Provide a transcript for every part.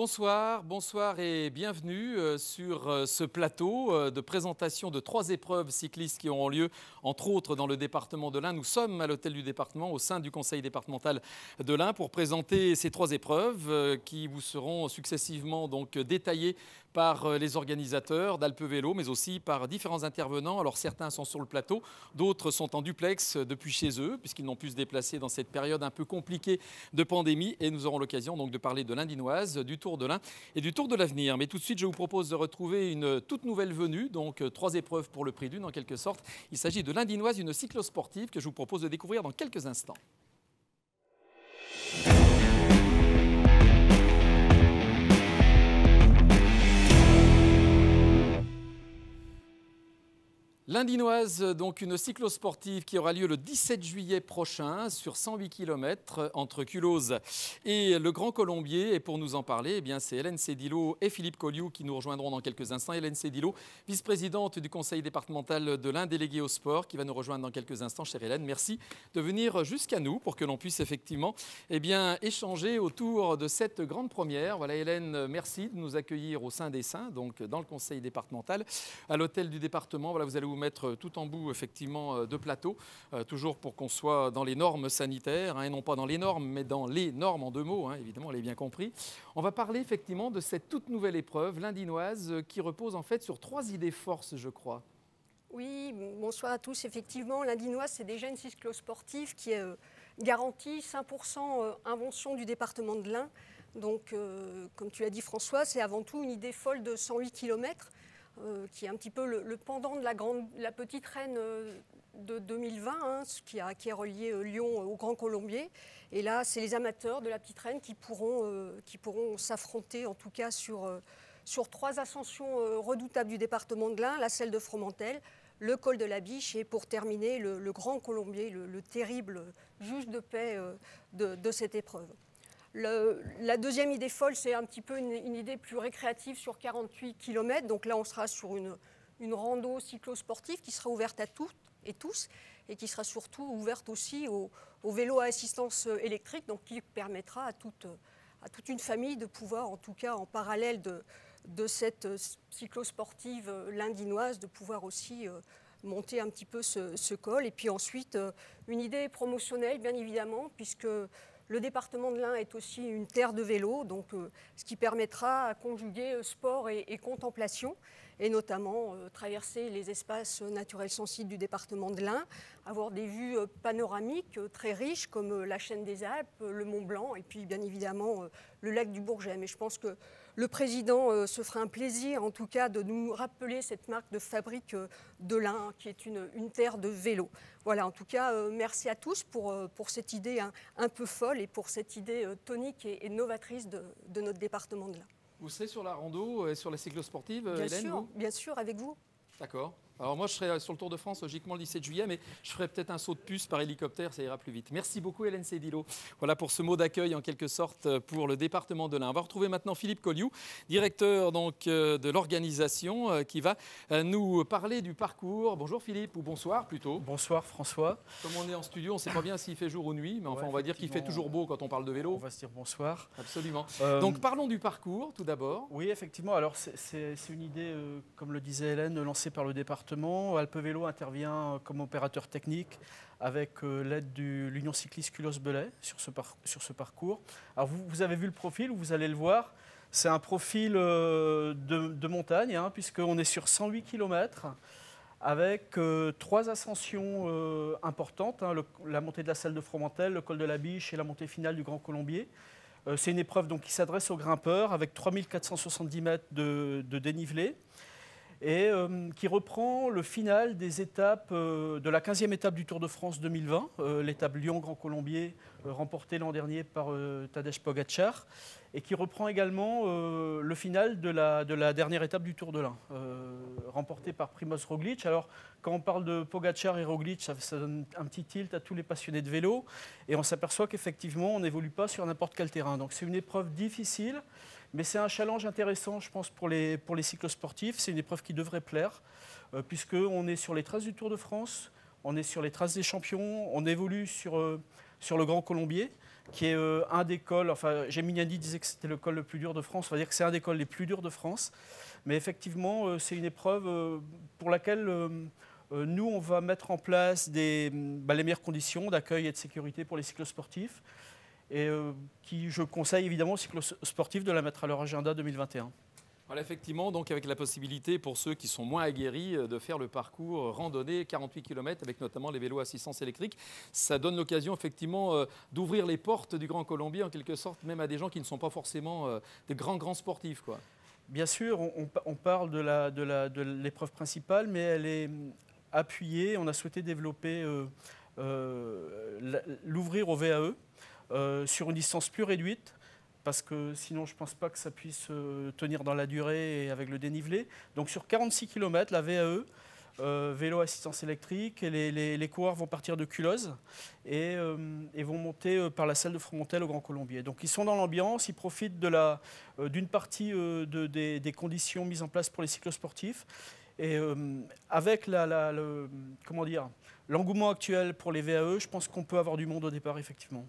Bonsoir et bienvenue sur ce plateau de présentation de 3 épreuves cyclistes qui auront lieu, entre autres, dans le département de l'Ain. Nous sommes à l'hôtel du département, au sein du conseil départemental de l'Ain, pour présenter ces 3 épreuves qui vous seront successivement donc détaillées par les organisateurs d'Alpe Vélo, mais aussi par différents intervenants. Alors certains sont sur le plateau, d'autres sont en duplex depuis chez eux, puisqu'ils n'ont pu se déplacer dans cette période un peu compliquée de pandémie. Et nous aurons l'occasion donc de parler de l'Indinoise, du Tour de l'Ain et du Tour de l'Avenir. Mais tout de suite, je vous propose de retrouver une toute nouvelle venue, donc 3 épreuves pour le prix d'une en quelque sorte. Il s'agit de l'Indinoise, une cyclosportive que je vous propose de découvrir dans quelques instants. L'Indinoise, donc une cyclosportive qui aura lieu le 17 juillet prochain sur 108 km entre Culose et le Grand Colombier. Et pour nous en parler, c'est Hélène Cédillo et Philippe Colliou qui nous rejoindront dans quelques instants. Hélène Cédillo, vice-présidente du conseil départemental de l'Ain, déléguée au sport, qui va nous rejoindre dans quelques instants. Chère Hélène, merci de venir jusqu'à nous pour que l'on puisse effectivement échanger autour de cette grande première. Voilà Hélène, merci de nous accueillir au sein des Saints, donc dans le conseil départemental, à l'hôtel du département. Voilà, vous allez vous mettre tout en bout effectivement de plateau, toujours pour qu'on soit dans les normes sanitaires, et non pas dans les normes, mais dans les normes en 2 mots, évidemment, on l'a bien compris. On va parler effectivement de cette toute nouvelle épreuve, l'Indinoise, qui repose en fait sur 3 idées forces, je crois. Oui, bonsoir à tous. Effectivement, l'Indinoise, c'est déjà une cyclosportive qui est garantie 100% invention du département de l'Ain. Donc, comme tu l'as dit François, c'est avant tout une idée folle de 108 km. Qui est un petit peu le pendant de la petite reine de 2020, qui a relié Lyon au Grand Colombier. Et là, c'est les amateurs de la petite reine qui pourront s'affronter, en tout cas, sur 3 ascensions redoutables du département de l'Ain, la selle de Fromentel, le col de la Biche et pour terminer, le Grand Colombier, le terrible juge de paix de cette épreuve. La deuxième idée folle, c'est un petit peu une idée plus récréative sur 48 km. Donc là, on sera sur une rando cyclosportive qui sera ouverte à toutes et tous et qui sera surtout ouverte aussi aux vélos à assistance électrique, donc qui permettra à toute une famille de pouvoir, en tout cas en parallèle de cette cyclosportive l'Indinoise, de pouvoir aussi monter un petit peu ce col. Et puis ensuite, une idée promotionnelle, bien évidemment, puisque le département de l'Ain est aussi une terre de vélo, donc ce qui permettra de conjuguer sport et contemplation, et notamment traverser les espaces naturels sensibles du département de l'Ain, avoir des vues panoramiques très riches comme la chaîne des Alpes, le Mont Blanc, et puis bien évidemment le lac du Bourget. Mais je pense que le président se fera un plaisir, en tout cas, de nous rappeler cette marque de fabrique de l'Ain, qui est une terre de vélo. Voilà, en tout cas, merci à tous pour cette idée un peu folle et pour cette idée tonique et novatrice de notre département de l'Ain. Vous serez sur la rando et sur la cyclosportive, Hélène, bien sûr, avec vous. D'accord. Alors moi, je serai sur le Tour de France, logiquement, le 17 juillet, mais je ferai peut-être un saut de puce par hélicoptère, ça ira plus vite. Merci beaucoup, Hélène Cédillo. Voilà pour ce mot d'accueil, en quelque sorte, pour le département de l'Ain. On va retrouver maintenant Philippe Colliou, directeur donc, de l'organisation, qui va nous parler du parcours. Bonjour Philippe, ou bonsoir plutôt. Bonsoir François. Comme on est en studio, on ne sait pas bien s'il fait jour ou nuit, mais enfin, on va dire qu'il fait toujours beau quand on parle de vélo. On va se dire bonsoir. Absolument. Donc parlons du parcours, tout d'abord. Oui, effectivement. Alors c'est une idée, comme le disait Hélène, lancée par le département. Alpe Vélo intervient comme opérateur technique avec l'aide de l'Union cycliste Culose-Belay sur ce parcours. Alors vous avez vu le profil, vous allez le voir. C'est un profil de montagne, puisqu'on est sur 108 km avec 3 ascensions importantes, la montée de la selle de Fromentel, le col de la Biche et la montée finale du Grand Colombier. C'est une épreuve donc, qui s'adresse aux grimpeurs avec 3470 mètres de dénivelé, et qui reprend le final des étapes de la 15e étape du Tour de France 2020, l'étape Lyon-Grand Colombier, remportée l'an dernier par Tadej Pogačar, et qui reprend également le final de la dernière étape du Tour de l'Ain, remportée par Primož Roglič. Alors, quand on parle de Pogačar et Roglič, ça donne un petit tilt à tous les passionnés de vélo, et on s'aperçoit qu'effectivement, on n'évolue pas sur n'importe quel terrain. Donc c'est une épreuve difficile, mais c'est un challenge intéressant, je pense, pour les cyclosportifs. C'est une épreuve qui devrait plaire, puisqu'on est sur les traces du Tour de France, on est sur les traces des champions, on évolue sur le Grand Colombier. qui est un des cols, enfin Geminiani disait que c'était le col le plus dur de France, on va dire que c'est un des cols les plus durs de France, mais effectivement c'est une épreuve pour laquelle nous on va mettre en place les meilleures conditions d'accueil et de sécurité pour les cyclosportifs, et qui je conseille évidemment aux cyclosportifs de la mettre à leur agenda 2021. Voilà, effectivement, donc avec la possibilité pour ceux qui sont moins aguerris de faire le parcours randonnée 48 km avec notamment les vélos à assistance électrique. Ça donne l'occasion effectivement d'ouvrir les portes du Grand Colombier en quelque sorte, même à des gens qui ne sont pas forcément des grands sportifs, quoi. Bien sûr, on parle de l'épreuve principale, mais elle est appuyée. On a souhaité développer, l'ouvrir au VAE sur une distance plus réduite, parce que sinon je ne pense pas que ça puisse tenir dans la durée et avec le dénivelé. Donc sur 46 km, la VAE, vélo assistance électrique, et les coureurs vont partir de Culose et vont monter par la salle de Fromontel au Grand Colombier. Donc ils sont dans l'ambiance, ils profitent d'une partie des conditions mises en place pour les cyclosportifs. Et avec l'engouement actuel pour les VAE, je pense qu'on peut avoir du monde au départ, effectivement.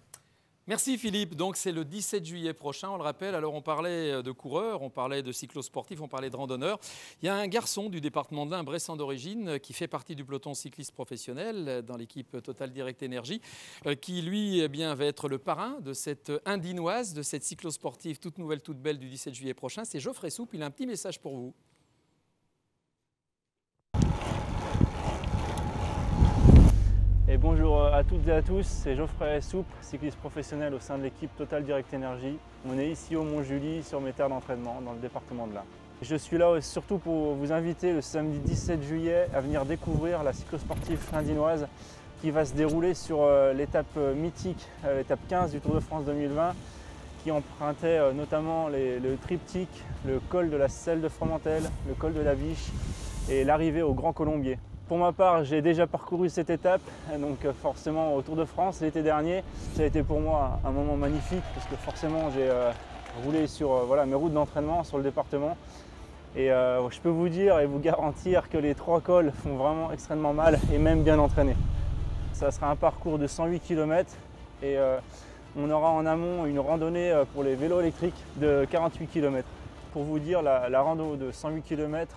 Merci Philippe. Donc c'est le 17 juillet prochain, on le rappelle. Alors on parlait de coureurs, on parlait de cyclosportifs, on parlait de randonneurs. Il y a un garçon du département de l'Ain, bressan d'origine, qui fait partie du peloton cycliste professionnel dans l'équipe Total Direct Énergie, qui lui va être le parrain de cette Indinoise, de cette cyclosportive toute nouvelle, toute belle du 17 juillet prochain. C'est Geoffrey Soupe, il a un petit message pour vous. Et bonjour à toutes et à tous, c'est Geoffrey Soupe, cycliste professionnel au sein de l'équipe Total Direct Énergie. On est ici au Mont-Julie sur mes terres d'entraînement dans le département de l'Ain. Je suis là surtout pour vous inviter le samedi 17 juillet à venir découvrir la cyclosportive indinoise qui va se dérouler sur l'étape mythique, l'étape 15 du Tour de France 2020, qui empruntait notamment le triptyque, le col de la Selle de Fromentel, le col de la Viche et l'arrivée au Grand Colombier. Pour ma part, j'ai déjà parcouru cette étape, donc forcément au Tour de France l'été dernier. Ça a été pour moi un moment magnifique parce que forcément j'ai roulé sur mes routes d'entraînement sur le département. Et je peux vous dire et vous garantir que les 3 cols font vraiment extrêmement mal et même bien entraînés. Ça sera un parcours de 108 km et on aura en amont une randonnée pour les vélos électriques de 48 km. Pour vous dire, la rando de 108 km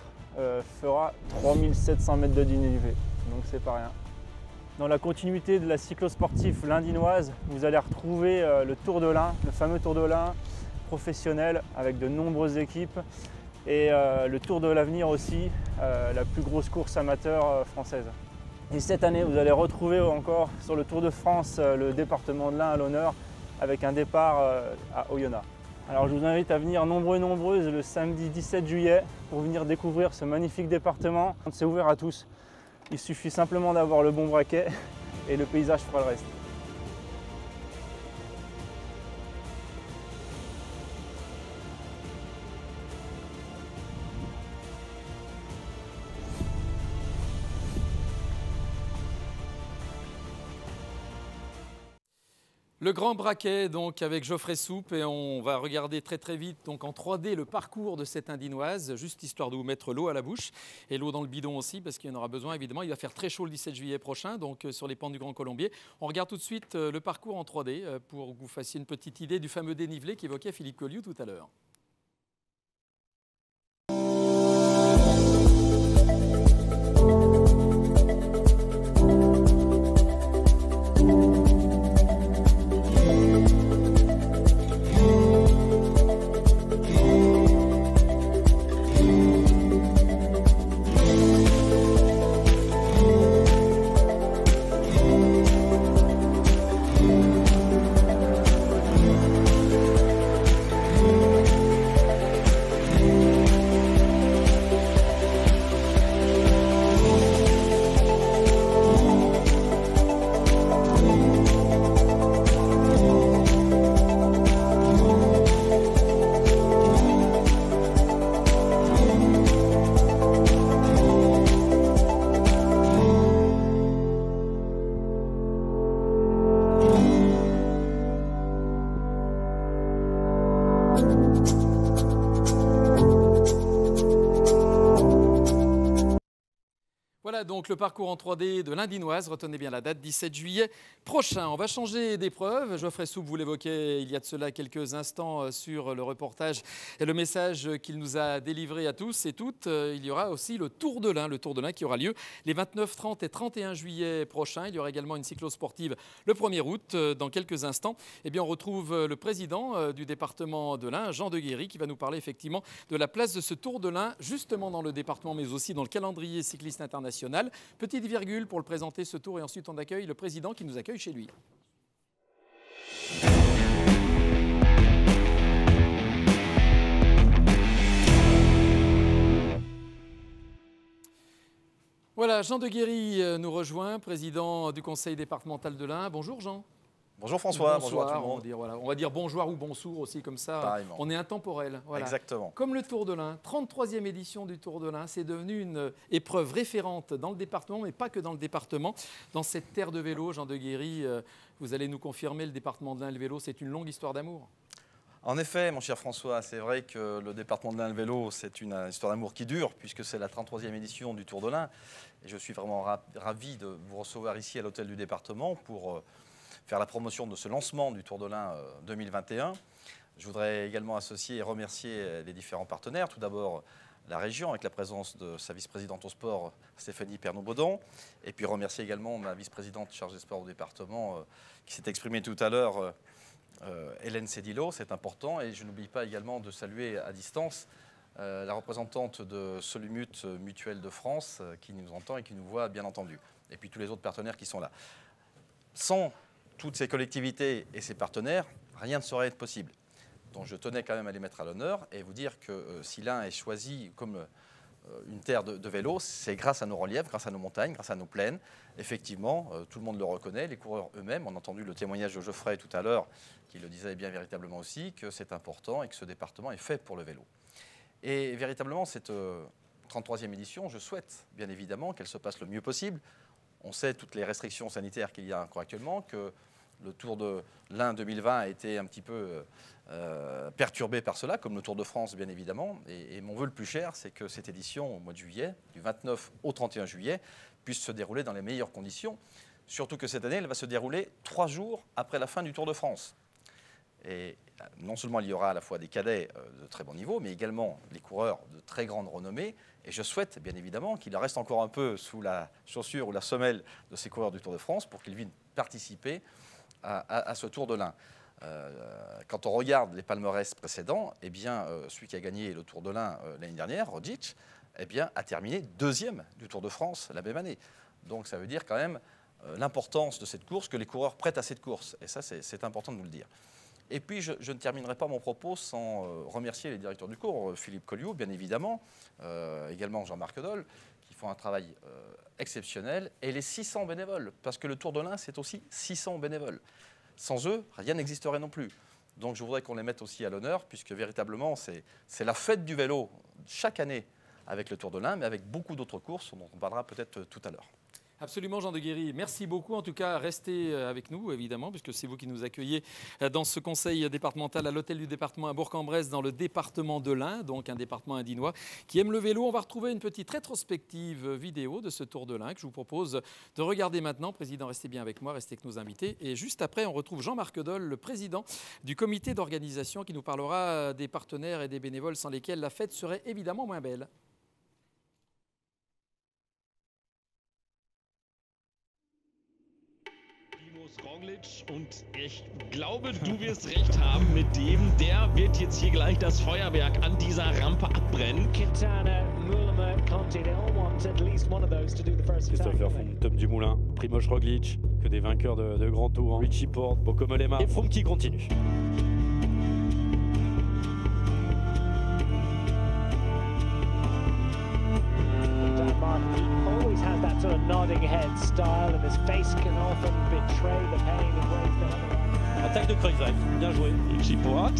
fera 3700 mètres de dénivelé, donc c'est pas rien. Dans la continuité de la cyclosportive l'Indinoise, vous allez retrouver le Tour de l'Ain, le fameux Tour de l'Ain professionnel avec de nombreuses équipes, et le Tour de l'Avenir aussi, la plus grosse course amateur française. Et cette année, vous allez retrouver encore sur le Tour de France le département de l'Ain à l'honneur avec un départ à Oyonnax. Alors je vous invite à venir nombreux et nombreuses le samedi 17 juillet pour venir découvrir ce magnifique département. C'est ouvert à tous. Il suffit simplement d'avoir le bon braquet et le paysage fera le reste. Le grand braquet donc avec Geoffrey Soupe, et on va regarder très vite donc en 3D le parcours de cette Indinoise, juste histoire de vous mettre l'eau à la bouche et l'eau dans le bidon aussi parce qu'il y en aura besoin évidemment. Il va faire très chaud le 17 juillet prochain donc sur les pentes du Grand Colombier. On regarde tout de suite le parcours en 3D pour que vous fassiez une petite idée du fameux dénivelé qu'évoquait Philippe Colliou tout à l'heure. Voilà donc le parcours en 3D de l'Indinoise. Retenez bien la date, 17 juillet prochain. On va changer d'épreuve. Geoffrey Soupe, vous l'évoquait il y a de cela quelques instants sur le reportage et le message qu'il nous a délivré à tous et toutes. Il y aura aussi le Tour de l'Ain qui aura lieu les 29, 30 et 31 juillet prochains. Il y aura également une cyclosportive le 1er août. Dans quelques instants, eh bien, on retrouve le président du département de l'Ain, Jean Deguéry, qui va nous parler effectivement de la place de ce Tour de l'Ain, justement dans le département, mais aussi dans le calendrier cycliste international. Petite virgule pour le présenter ce tour et ensuite on accueille le président qui nous accueille chez lui. Voilà, Jean Deguéry nous rejoint, président du conseil départemental de l'Ain. Bonjour Jean. Bonjour François, bonjour à tout le monde. On va dire bonjour ou bonsoir aussi, comme ça. Pareillement. On est intemporel. Voilà. Exactement. Comme le Tour de l'Ain, 33e édition du Tour de l'Ain, c'est devenu une épreuve référente dans le département, mais pas que dans le département. Dans cette terre de vélo, Jean Deguéry, vous allez nous confirmer, le département de l'Ain, le vélo, c'est une longue histoire d'amour. En effet, mon cher François, c'est vrai que le département de l'Ain, le vélo, c'est une histoire d'amour qui dure, puisque c'est la 33e édition du Tour de l'Ain. Et je suis vraiment ravi de vous recevoir ici à l'hôtel du département pour faire la promotion de ce lancement du Tour de l'Ain 2021. Je voudrais également associer et remercier les différents partenaires. Tout d'abord, la région, avec la présence de sa vice-présidente au sport, Stéphanie Pernaud-Baudon. Et puis remercier également ma vice-présidente chargée des sports au département, qui s'est exprimée tout à l'heure, Hélène Cédillo. C'est important. Et je n'oublie pas également de saluer à distance la représentante de Solumut Mutuelle de France, qui nous entend et qui nous voit, bien entendu. Et puis tous les autres partenaires qui sont là. Sans toutes ces collectivités et ces partenaires, rien ne saurait être possible. Donc je tenais quand même à les mettre à l'honneur et vous dire que si l'Ain est choisi comme une terre de vélo, c'est grâce à nos reliefs, grâce à nos montagnes, grâce à nos plaines. Effectivement, tout le monde le reconnaît, les coureurs eux-mêmes. On a entendu le témoignage de Geoffrey tout à l'heure, qui le disait bien véritablement aussi, que c'est important et que ce département est fait pour le vélo. Et véritablement, cette 33e édition, je souhaite bien évidemment qu'elle se passe le mieux possible. On sait toutes les restrictions sanitaires qu'il y a encore actuellement, que le Tour de l'Ain 2020 a été un petit peu perturbé par cela, comme le Tour de France, bien évidemment. Et mon vœu le plus cher, c'est que cette édition, au mois de juillet, du 29 au 31 juillet, puisse se dérouler dans les meilleures conditions. Surtout que cette année, elle va se dérouler 3 jours après la fin du Tour de France. Et non seulement il y aura à la fois des cadets de très bon niveau, mais également les coureurs de très grande renommée. Et je souhaite, bien évidemment, qu'il reste encore un peu sous la chaussure ou la semelle de ces coureurs du Tour de France pour qu'ils viennent participer à ce Tour de l'Ain. Quand on regarde les palmarès précédents, eh bien, celui qui a gagné le Tour de l'Ain l'année dernière, Roglic, eh bien, a terminé 2e du Tour de France la même année. Donc ça veut dire quand même l'importance de cette course, que les coureurs prêtent à cette course. Et ça, c'est important de nous le dire. Et puis, je ne terminerai pas mon propos sans remercier les directeurs du cours, Philippe Colliou, bien évidemment, également Jean-Marc Dole, qui font un travail exceptionnel, et les 600 bénévoles, parce que le Tour de l'Ain, c'est aussi 600 bénévoles. Sans eux, rien n'existerait non plus. Donc, je voudrais qu'on les mette aussi à l'honneur, puisque véritablement, c'est la fête du vélo chaque année avec le Tour de l'Ain, mais avec beaucoup d'autres courses dont on parlera peut-être tout à l'heure. Absolument, Jean Deguéry. Merci beaucoup. En tout cas, restez avec nous, évidemment, puisque c'est vous qui nous accueillez dans ce conseil départemental à l'hôtel du département à Bourg-en-Bresse, dans le département de l'Ain, donc un département indinois qui aime le vélo. On va retrouver une petite rétrospective vidéo de ce Tour de l'Ain que je vous propose de regarder maintenant. Président, restez bien avec moi, restez avec nos invités. Et juste après, on retrouve Jean-Marc Dole, le président du comité d'organisation, qui nous parlera des partenaires et des bénévoles sans lesquels la fête serait évidemment moins belle. Roglic, und ich glaube, du wirst recht haben mit dem. Der wird jetzt hier gleich das Feuerwerk an dieser Rampe abbrennen. Quintana, Mollema, Conti, they all want at least one of those to do the first. Christopher Froome, Tom Dumoulin, Primož Roglic, que des vainqueurs de Grand Tour, Richie Porte, Bauke Mollema et Froome qui continue. Sort of nodding head style, and his face can often betray the pain in ways that otherwise. Attaque de Kreuzheim, bien joué. Richie Porte,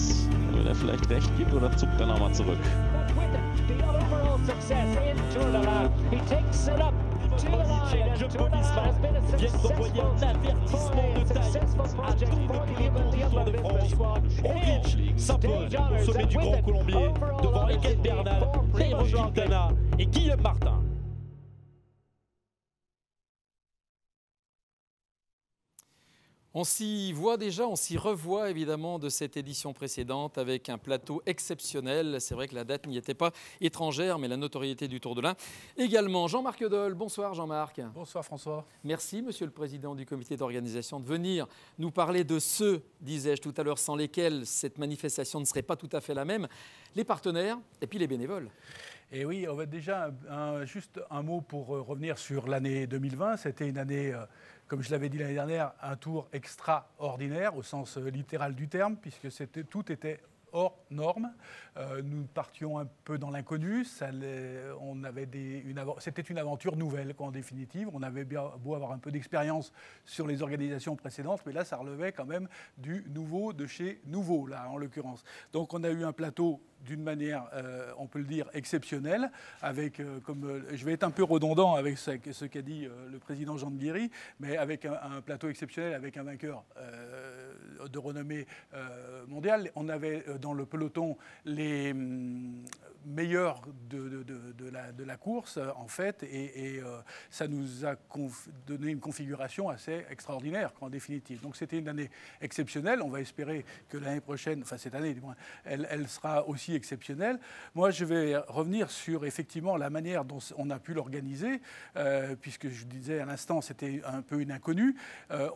wenn er vielleicht recht gibt, oder zuckt er nochmal zurück? But with the overall success in Tour de l'Ain, he takes it up to the line. And Tour de l'Ain has been a successful project for the Olympic squad. Roglic s'impose au sommet du Grand Colombier devant Egan Bernal, Primož Quintana et Guillaume Martin. On s'y voit déjà, on s'y revoit évidemment de cette édition précédente avec un plateau exceptionnel. C'est vrai que la date n'y était pas étrangère, mais la notoriété du Tour de l'Ain également. Jean-Marc Dole, bonsoir Jean-Marc. Bonsoir François. Merci Monsieur le Président du comité d'organisation de venir nous parler de ceux, disais-je tout à l'heure, sans lesquels cette manifestation ne serait pas tout à fait la même, les partenaires et puis les bénévoles. Et oui, on va déjà juste un mot pour revenir sur l'année 2020. C'était une année, comme je l'avais dit l'année dernière, un tour extraordinaire au sens littéral du terme, puisque tout était hors norme. Nous partions un peu dans l'inconnu. C'était une aventure nouvelle, quoi, en définitive. On avait bien beau avoir un peu d'expérience sur les organisations précédentes, mais là, ça relevait quand même du nouveau de chez nouveau, là, en l'occurrence. Donc, on a eu un plateau d'une manière, on peut le dire, exceptionnelle, avec, je vais être un peu redondant avec ce qu'a dit le président Jean de Guéry, mais avec un plateau exceptionnel, avec un vainqueur de renommée mondiale. On avait dans le peloton les meilleurs de la course, en fait, et ça nous a donné une configuration assez extraordinaire, en définitive. Donc c'était une année exceptionnelle. On va espérer que l'année prochaine, enfin cette année du moins, elle sera aussi exceptionnelle. Moi, je vais revenir sur effectivement la manière dont on a pu l'organiser, puisque je disais à l'instant, c'était un peu une inconnue.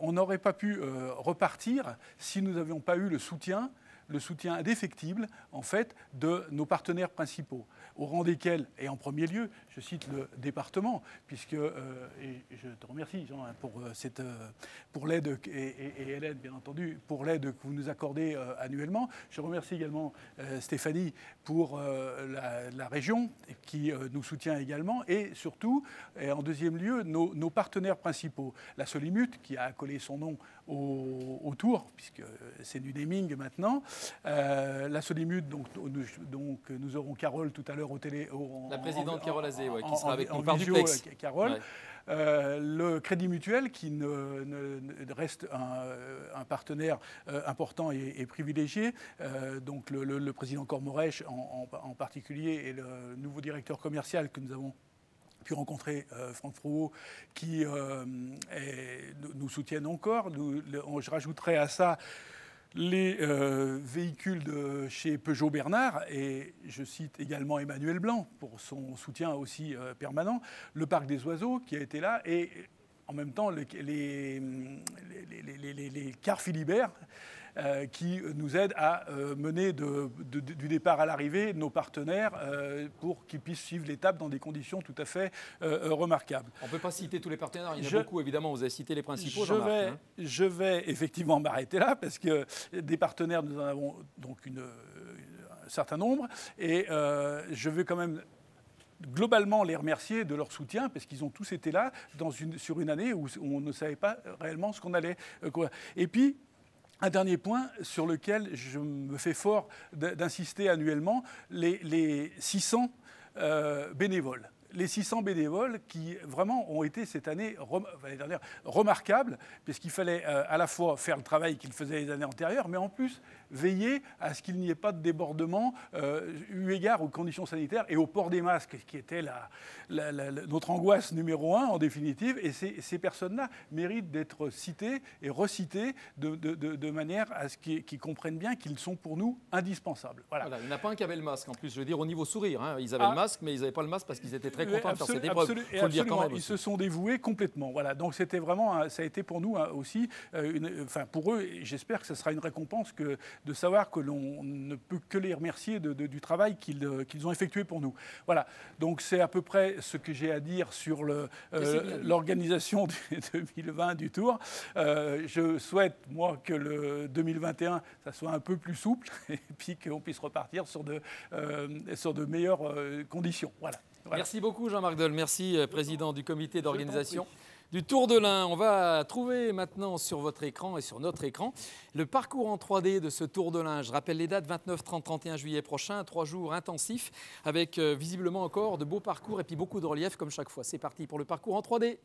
On n'aurait pas pu repartir si nous n'avions pas eu le soutien indéfectible, en fait, de nos partenaires principaux, au rang desquels, et en premier lieu, je cite le département, puisque, et je te remercie, Jean, pour l'aide, et Hélène, bien entendu, pour l'aide que vous nous accordez annuellement. Je remercie également Stéphanie pour la région, qui nous soutient également, et surtout, et en deuxième lieu, nos partenaires principaux. La Solimut, qui a accolé son nom au Tour, puisque c'est du naming maintenant. La Solimut, donc nous aurons Carole tout à l'heure au télé. La présidente Carole Azé, qui sera avec nous par visio, duplex. Carole. Ouais. Le Crédit Mutuel, qui reste un partenaire important et privilégié. Donc le président Cormorèche en particulier et le nouveau directeur commercial que nous avons pu rencontrer, Franck Frouot, qui nous soutiennent encore. Je rajouterai à ça les véhicules de chez Peugeot Bernard, et je cite également Emmanuel Blanc pour son soutien aussi permanent, le Parc des Oiseaux qui a été là, et en même temps les cars Philibert qui nous aident à mener du départ à l'arrivée nos partenaires pour qu'ils puissent suivre l'étape dans des conditions tout à fait remarquables. On ne peut pas citer tous les partenaires, il y en a beaucoup évidemment, vous avez cité les principaux. Je vais effectivement m'arrêter là parce que des partenaires, nous en avons donc un certain nombre, et je veux quand même globalement les remercier de leur soutien parce qu'ils ont tous été là sur une année où on ne savait pas réellement ce qu'on allait courir. Et puis, un dernier point sur lequel je me fais fort d'insister annuellement, les 600 bénévoles. Les 600 bénévoles qui vraiment ont été cette année, l'année dernière, remarquables, puisqu'il fallait à la fois faire le travail qu'ils faisaient les années antérieures, mais en plus veiller à ce qu'il n'y ait pas de débordement eu égard aux conditions sanitaires et au port des masques, qui était notre angoisse numéro 1 en définitive. Et ces personnes-là méritent d'être citées et recitées de manière à ce qu'ils comprennent bien qu'ils sont pour nous indispensables. Voilà. Il n'y en a pas un qui avait le masque en plus, je veux dire au niveau sourire. Hein. Ils avaient le masque, mais ils n'avaient pas le masque parce qu'ils étaient très contents de faire cette épreuve. Faut le dire quand même aussi. Ils se sont dévoués complètement. Voilà. Donc c'était vraiment, ça a été pour nous aussi, pour eux, j'espère que ce sera une récompense de savoir que l'on ne peut que les remercier du travail qu'ils ont effectué pour nous. Voilà. Donc c'est à peu près ce que j'ai à dire sur l'organisation de 2020 du Tour. Je souhaite, moi, que le 2021, ça soit un peu plus souple et puis qu'on puisse repartir sur de meilleures conditions. Voilà. Merci beaucoup Jean-Marc Dole, merci président du comité d'organisation du Tour de l'Ain. On va trouver maintenant sur votre écran et sur notre écran le parcours en 3D de ce Tour de l'Ain. Je rappelle les dates, 29, 30, 31 juillet prochain, 3 jours intensifs avec visiblement encore de beaux parcours et puis beaucoup de relief comme chaque fois. C'est parti pour le parcours en 3D.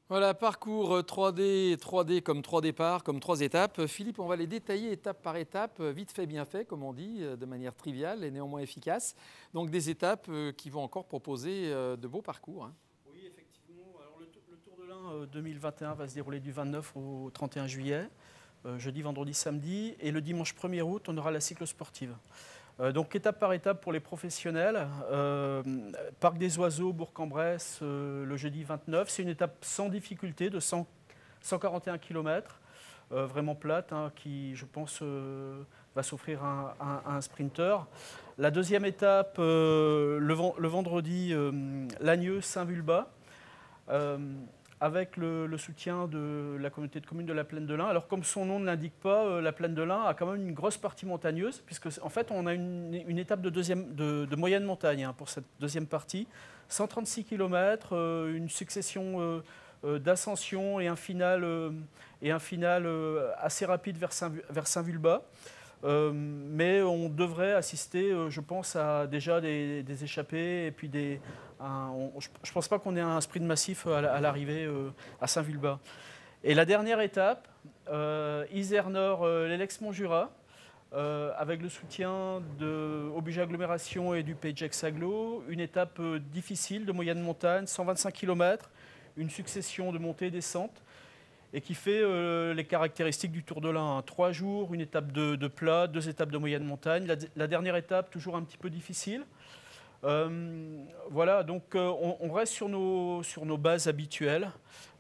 Voilà, parcours 3D comme 3 départs, comme 3 étapes. Philippe, on va les détailler étape par étape, vite fait, bien fait, comme on dit, de manière triviale et néanmoins efficace. Donc des étapes qui vont encore proposer de beaux parcours. Hein. Oui, effectivement. Alors, le Tour de l'Ain 2021 va se dérouler du 29 au 31 juillet, jeudi, vendredi, samedi. Et le dimanche 1er août, on aura la cyclosportive. Donc étape par étape pour les professionnels, Parc des Oiseaux, Bourg-en-Bresse, le jeudi 29. C'est une étape sans difficulté de 141 km, vraiment plate, hein, qui je pense va s'offrir à un sprinter. La deuxième étape, le vendredi, Lagnieu-Saint-Vulbas. Avec le soutien de la communauté de communes de la Plaine de l'Ain. Alors comme son nom ne l'indique pas, la Plaine de l'Ain a quand même une grosse partie montagneuse, puisque en fait on a une étape de moyenne montagne hein, pour cette deuxième partie. 136 km, une succession d'ascensions et un final assez rapide vers Saint-Vulbas. Mais on devrait assister, je pense, à déjà des échappées et puis je ne pense pas qu'on ait un sprint massif à l'arrivée à Saint-Vulbas. Et la dernière étape, Isère Nord, l'Elex-Montjura, avec le soutien de Obligé Agglomération et du Pagex Aglo, une étape difficile de moyenne montagne, 125 km, une succession de montées et descentes, et qui fait les caractéristiques du Tour de l'Ain. 3 jours, une étape de plat, 2 étapes de moyenne montagne. La dernière étape, toujours un petit peu difficile. Voilà, donc on reste sur nos bases habituelles,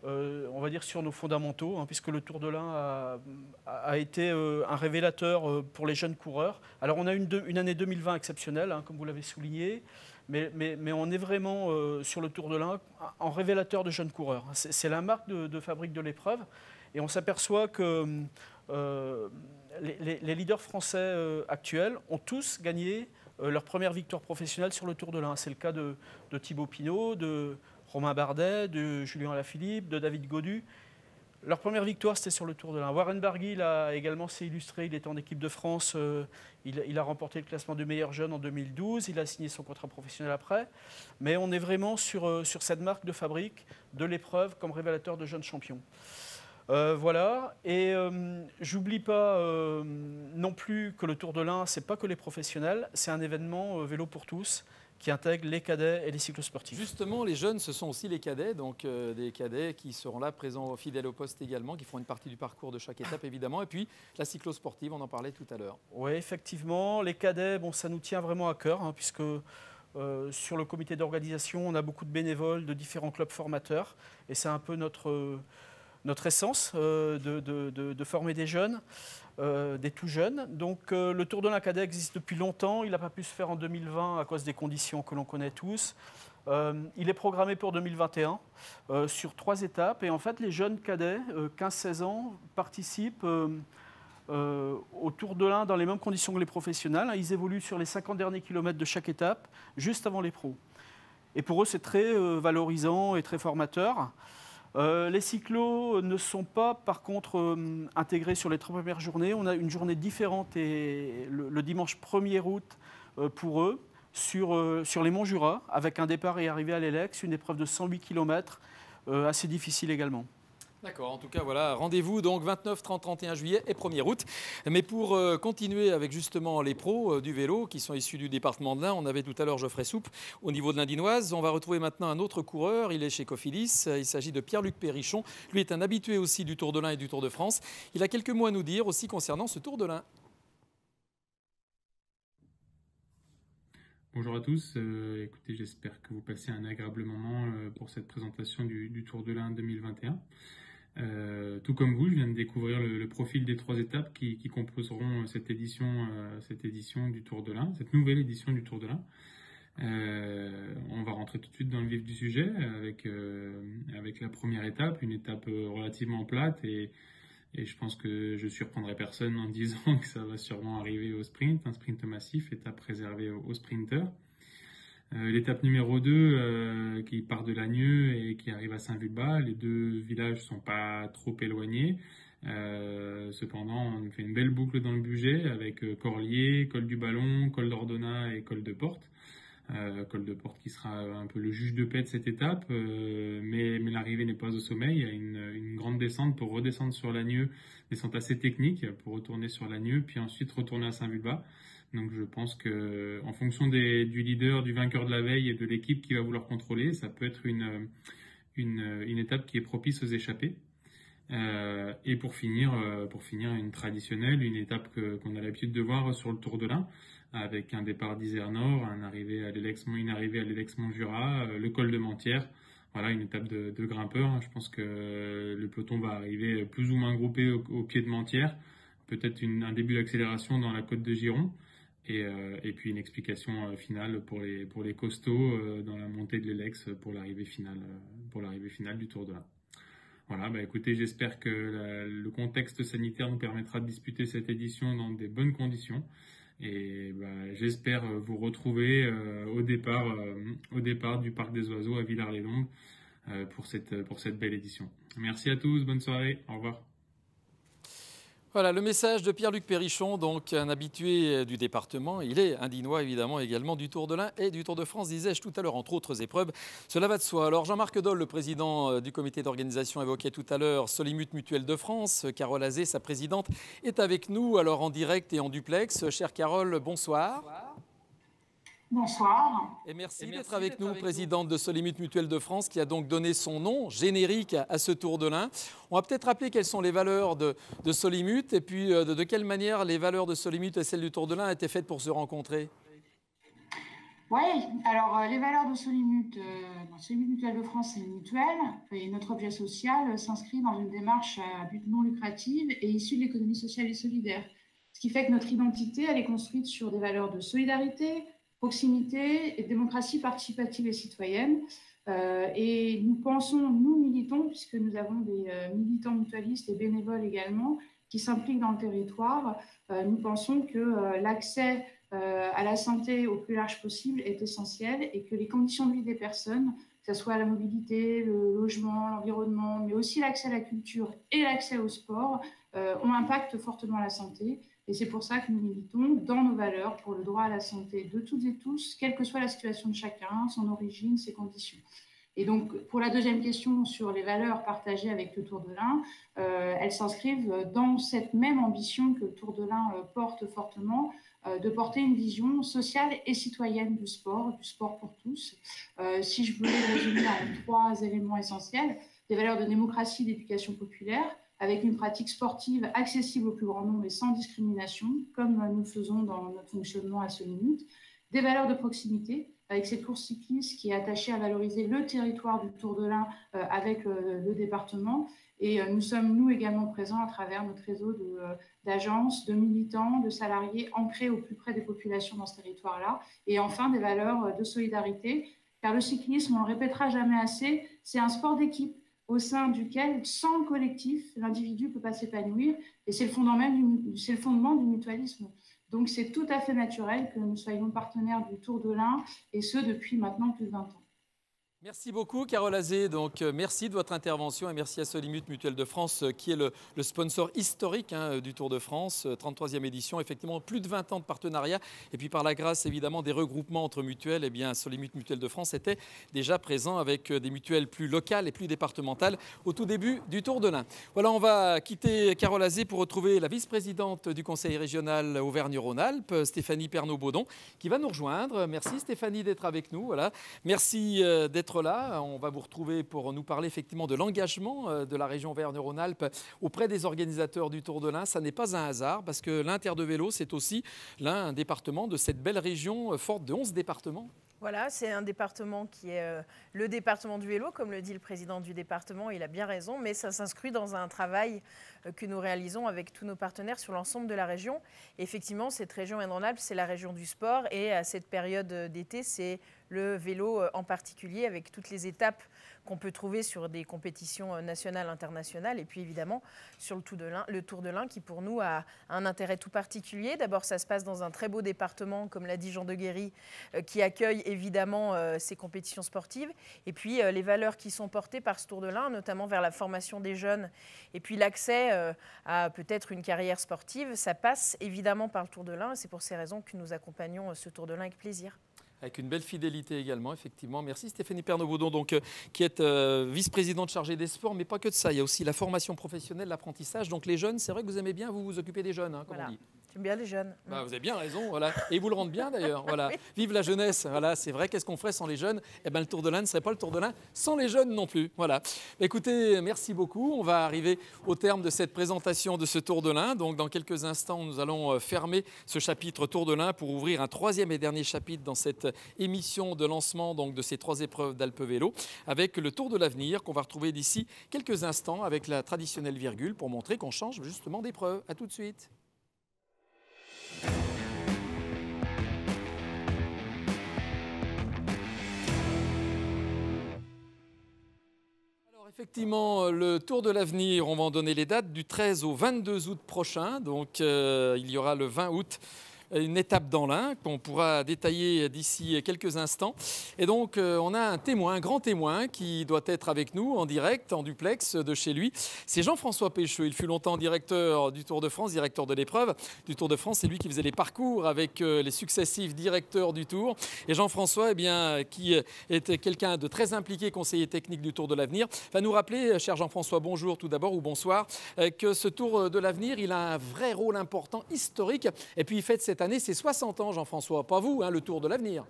on va dire sur nos fondamentaux, hein, puisque le Tour de l'Ain a été un révélateur pour les jeunes coureurs. Alors on a une année 2020 exceptionnelle, hein, comme vous l'avez souligné, mais on est vraiment sur le Tour de l'Ain en révélateur de jeunes coureurs. C'est la marque de fabrique de l'épreuve, et on s'aperçoit que les leaders français actuels ont tous gagné leur première victoire professionnelle sur le Tour de l'Ain. C'est le cas de Thibaut Pinot, de Romain Bardet, de Julien Alaphilippe, de David Gaudu. Leur première victoire, c'était sur le Tour de l'Ain. Warren Barguil a également s'est illustré. Il était en équipe de France. Il a remporté le classement du meilleur jeune en 2012. Il a signé son contrat professionnel après. Mais on est vraiment sur cette marque de fabrique de l'épreuve comme révélateur de jeunes champions. Voilà, et j'oublie pas non plus que le Tour de l'Ain, c'est pas que les professionnels, c'est un événement vélo pour tous qui intègre les cadets et les cyclosportifs. Justement, les jeunes, ce sont aussi les cadets, donc des cadets qui seront là, présents fidèles au poste également, qui feront une partie du parcours de chaque étape évidemment, et puis la cyclosportive, on en parlait tout à l'heure. Oui, effectivement, les cadets, bon, ça nous tient vraiment à cœur, hein, puisque sur le comité d'organisation, on a beaucoup de bénévoles de différents clubs formateurs, et c'est un peu notre essence de former des jeunes, des tout jeunes. Donc le Tour de l'Ain cadet existe depuis longtemps. Il n'a pas pu se faire en 2020 à cause des conditions que l'on connaît tous. Il est programmé pour 2021 sur 3 étapes. Et en fait, les jeunes cadets, 15-16 ans, participent au Tour de l'Ain dans les mêmes conditions que les professionnels. Ils évoluent sur les 50 derniers kilomètres de chaque étape, juste avant les pros. Et pour eux, c'est très valorisant et très formateur. Les cyclos ne sont pas, par contre, intégrés sur les 3 premières journées. On a une journée différente et le dimanche 1er août pour eux sur les Monts-Jura, avec un départ et arrivée à l'Elex, une épreuve de 108 km, assez difficile également. D'accord, en tout cas, voilà, rendez-vous donc 29, 30, 31 juillet et 1er août. Mais pour continuer avec justement les pros du vélo qui sont issus du département de l'Ain, on avait tout à l'heure Geoffrey Soupe au niveau de l'Indinoise. On va retrouver maintenant un autre coureur, il est chez Cofidis, il s'agit de Pierre-Luc Perrichon. Lui est un habitué aussi du Tour de l'Ain et du Tour de France. Il a quelques mots à nous dire aussi concernant ce Tour de l'Ain. Bonjour à tous, écoutez, j'espère que vous passez un agréable moment pour cette présentation du Tour de l'Ain 2021. Tout comme vous, je viens de découvrir le profil des 3 étapes qui composeront cette édition du Tour de l'Ain, cette nouvelle édition du Tour de l'Ain. On va rentrer tout de suite dans le vif du sujet avec la première étape, une étape relativement plate et je pense que je surprendrai personne en disant que ça va sûrement arriver au sprint, un sprint massif, étape réservée aux sprinteurs. L'étape numéro 2 qui part de Lagnieu et qui arrive à Saint-Vulbas, les 2 villages sont pas trop éloignés. Cependant, on fait une belle boucle dans le budget avec Corlier, Col du Ballon, Col d'Ordona et Col de Porte. Col de Porte qui sera un peu le juge de paix de cette étape, mais l'arrivée n'est pas au sommet. Il y a une grande descente pour redescendre sur l'Agneux, descente assez technique pour retourner sur l'Agneux, puis ensuite retourner à Saint-Vulbas. Donc je pense que en fonction du leader, du vainqueur de la veille et de l'équipe qui va vouloir contrôler, ça peut être une étape qui est propice aux échappées. Et pour finir une traditionnelle, une étape qu'on a l'habitude de voir sur le Tour de l'Ain, avec un départ d'Isère Nord, une arrivée à l'Elex Mont-Jura, le col de Mentières. Voilà, une étape de grimpeurs. Je pense que le peloton va arriver plus ou moins groupé au pied de Mentières. Peut-être un début d'accélération dans la côte de Giron. Et puis une explication finale pour les costauds dans la montée de l'Elex pour l'arrivée finale du Tour de l'Ain. Voilà, écoutez, j'espère que le contexte sanitaire nous permettra de disputer cette édition dans des bonnes conditions. Et j'espère vous retrouver au départ du Parc des Oiseaux à Villars-les-Dombes pour cette belle édition. Merci à tous, bonne soirée, au revoir. Voilà le message de Pierre-Luc Périchon, donc un habitué du département. Il est un Dinois évidemment également du Tour de l'Ain et du Tour de France, disais-je tout à l'heure, entre autres épreuves. Cela va de soi. Alors Jean-Marc Dole, le président du comité d'organisation, évoquait tout à l'heure Solimut Mutuelle de France. Carole Azé, sa présidente, est avec nous, alors en direct et en duplex. Chère Carole, bonsoir. Bonsoir. Et merci d'être avec nous, présidente de Solimut Mutuelle de France, qui a donc donné son nom générique à ce Tour de l'Ain. On va peut-être rappeler quelles sont les valeurs de Solimut et puis de quelle manière les valeurs de Solimut et celles du Tour de l'Ain étaient faites pour se rencontrer. Oui, alors les valeurs de Solimut, Solimut Mutuelle de France, c'est une mutuelle et notre objet social s'inscrit dans une démarche à but non lucratif et issue de l'économie sociale et solidaire. Ce qui fait que notre identité, elle est construite sur des valeurs de solidarité, proximité et démocratie participative et citoyenne. Et nous militons, puisque nous avons des militants mutualistes et bénévoles également, qui s'impliquent dans le territoire. Nous pensons que l'accès à la santé au plus large possible est essentiel et que les conditions de vie des personnes, que ce soit la mobilité, le logement, l'environnement, mais aussi l'accès à la culture et l'accès au sport, ont impacté fortement la santé. Et c'est pour ça que nous militons dans nos valeurs pour le droit à la santé de toutes et tous, quelle que soit la situation de chacun, son origine, ses conditions. Et donc, pour la deuxième question sur les valeurs partagées avec le Tour de l'Ain, elles s'inscrivent dans cette même ambition que le Tour de l'Ain porte fortement, de porter une vision sociale et citoyenne du sport pour tous. Si je voulais résumer en 3 éléments essentiels, des valeurs de démocratie, d'éducation populaire, avec une pratique sportive accessible au plus grand nombre et sans discrimination, comme nous le faisons dans notre fonctionnement à Solimut. Des valeurs de proximité, avec cette course cycliste qui est attachée à valoriser le territoire du Tour de l'Ain avec le département. Et nous sommes, nous, également présents à travers notre réseau d'agences, de militants, de salariés ancrés au plus près des populations dans ce territoire-là. Et enfin, des valeurs de solidarité, car le cyclisme, on ne le répétera jamais assez, c'est un sport d'équipe au sein duquel, sans le collectif, l'individu ne peut pas s'épanouir. Et c'est le fondement du mutualisme. Donc, c'est tout à fait naturel que nous soyons partenaires du Tour de l'Ain, et ce, depuis maintenant plus de 20 ans. Merci beaucoup, Carole Azé. Donc, merci de votre intervention et merci à Solimut Mutuelle de France, qui est le sponsor historique du Tour de France, 33e édition. Effectivement, plus de 20 ans de partenariat. Et puis, par la grâce, évidemment, des regroupements entre mutuelles, eh bien, Solimut Mutuelle de France était déjà présent avec des mutuelles plus locales et plus départementales au tout début du Tour de l'Ain. Voilà, on va quitter Carole Azé pour retrouver la vice-présidente du Conseil régional Auvergne-Rhône-Alpes, Stéphanie Pernaut-Baudon, qui va nous rejoindre. Merci, Stéphanie, d'être avec nous. Voilà. Merci d'être là. On va vous retrouver pour nous parler effectivement de l'engagement de la région Auvergne-Rhône-Alpes auprès des organisateurs du Tour de l'Ain. Ça n'est pas un hasard parce que l'Inter de vélo, c'est aussi l'un département de cette belle région forte de 11 départements. Voilà, c'est un département qui est le département du vélo, comme le dit le président du département, il a bien raison, mais ça s'inscrit dans un travail que nous réalisons avec tous nos partenaires sur l'ensemble de la région. Et effectivement, cette région Auvergne-Rhône-Alpes, c'est la région du sport et à cette période d'été, c'est le vélo en particulier avec toutes les étapes qu'on peut trouver sur des compétitions nationales, internationales et puis évidemment sur le Tour de l'Ain qui pour nous a un intérêt tout particulier. D'abord, ça se passe dans un très beau département, comme l'a dit Jean Deguerry, qui accueille évidemment ces compétitions sportives. Et puis les valeurs qui sont portées par ce Tour de l'Ain, notamment vers la formation des jeunes et puis l'accès à peut-être une carrière sportive, ça passe évidemment par le Tour de l'Ain. C'est pour ces raisons que nous accompagnons ce Tour de l'Ain avec plaisir. Avec une belle fidélité également, effectivement. Merci Stéphanie Pernod-Baudon, donc, qui est vice-présidente chargée des sports, mais pas que de ça. Il y a aussi la formation professionnelle, l'apprentissage. Donc les jeunes, c'est vrai que vous aimez bien vous occuper des jeunes, hein, comme on dit. J'aime bien les jeunes. Bah, vous avez bien raison, voilà. Et vous le rendez bien d'ailleurs. Voilà. Oui. Vive la jeunesse, voilà, c'est vrai, qu'est-ce qu'on ferait sans les jeunes? Eh ben, le Tour de l'Ain ne serait pas le Tour de l'Ain sans les jeunes non plus. Voilà. Écoutez, merci beaucoup. On va arriver au terme de cette présentation de ce Tour de l'Ain. Donc dans quelques instants, nous allons fermer ce chapitre Tour de l'Ain pour ouvrir un troisième et dernier chapitre dans cette émission de lancement donc, de ces 3 épreuves d'Alpe Vélo avec le Tour de l'avenir qu'on va retrouver d'ici quelques instants avec la traditionnelle virgule pour montrer qu'on change justement d'épreuve. À tout de suite. Alors effectivement, le Tour de l'avenir, on va en donner les dates du 13 au 22 août prochain. Donc il y aura le 20 août une étape dans l'Ain qu'on pourra détailler d'ici quelques instants. Et donc, on a un témoin, un grand témoin qui doit être avec nous en direct, en duplex de chez lui. C'est Jean-François Pécheux. Il fut longtemps directeur du Tour de France, directeur de l'épreuve du Tour de France. C'est lui qui faisait les parcours avec les successifs directeurs du Tour. Et Jean-François, eh bien, qui était quelqu'un de très impliqué, conseiller technique du Tour de l'Avenir, va nous rappeler, cher Jean-François, bonjour tout d'abord ou bonsoir, que ce Tour de l'Avenir, il a un vrai rôle important, historique. Et puis, il fête cette année, c'est 60 ans, Jean-François. Pas vous, hein, le Tour de l'avenir.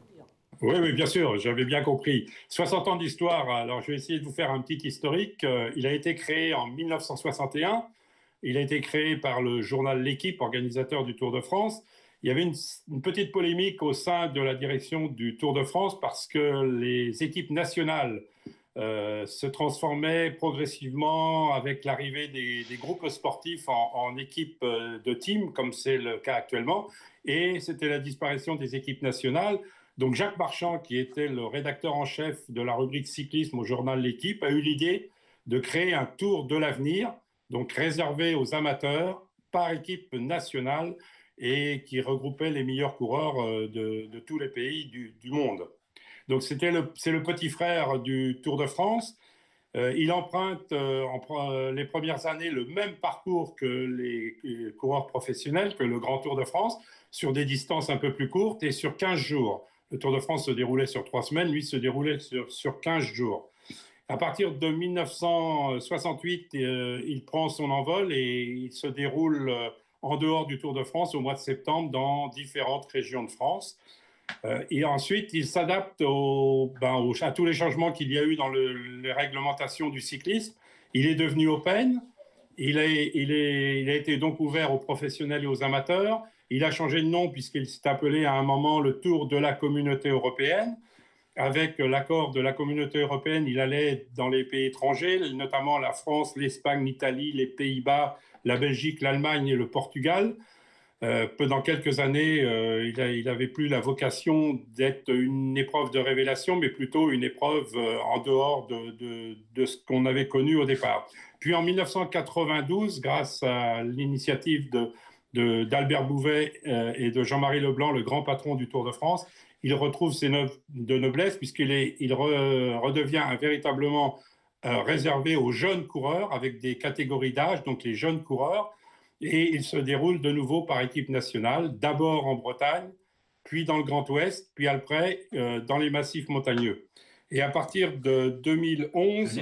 Oui, bien sûr, j'avais bien compris. 60 ans d'histoire, alors je vais essayer de vous faire un petit historique. Il a été créé en 1961. Il a été créé par le journal L'Équipe, organisateur du Tour de France. Il y avait une petite polémique au sein de la direction du Tour de France parce que les équipes nationales se transformaient progressivement avec l'arrivée des groupes sportifs en équipes de team, comme c'est le cas actuellement. Et c'était la disparition des équipes nationales. Donc Jacques Marchand, qui était le rédacteur en chef de la rubrique cyclisme au journal L'Équipe, a eu l'idée de créer un Tour de l'avenir, donc réservé aux amateurs par équipe nationale et qui regroupait les meilleurs coureurs de tous les pays du monde. Donc c'est le petit frère du Tour de France. Il emprunte les premières années le même parcours que les coureurs professionnels, que le Grand Tour de France, sur des distances un peu plus courtes et sur 15 jours. Le Tour de France se déroulait sur 3 semaines, lui se déroulait sur 15 jours. À partir de 1968, il prend son envol et il se déroule en dehors du Tour de France au mois de septembre dans différentes régions de France. Et ensuite, il s'adapte à tous les changements qu'il y a eu dans les réglementations du cyclisme. Il est devenu open. Il a été donc ouvert aux professionnels et aux amateurs. Il a changé de nom puisqu'il s'est appelé à un moment le Tour de la Communauté européenne. Avec l'accord de la Communauté européenne, il allait dans les pays étrangers, notamment la France, l'Espagne, l'Italie, les Pays-Bas, la Belgique, l'Allemagne et le Portugal. Dans quelques années, il n'avait plus la vocation d'être une épreuve de révélation, mais plutôt une épreuve en dehors de ce qu'on avait connu au départ. Puis en 1992, grâce à l'initiative d'Albert Bouvet et de Jean-Marie Leblanc, le grand patron du Tour de France, il retrouve ses de noblesse puisqu'il redevient véritablement réservé aux jeunes coureurs avec des catégories d'âge, donc les jeunes coureurs. Et il se déroule de nouveau par équipe nationale, d'abord en Bretagne, puis dans le Grand Ouest, puis après dans les massifs montagneux. Et à partir de 2011,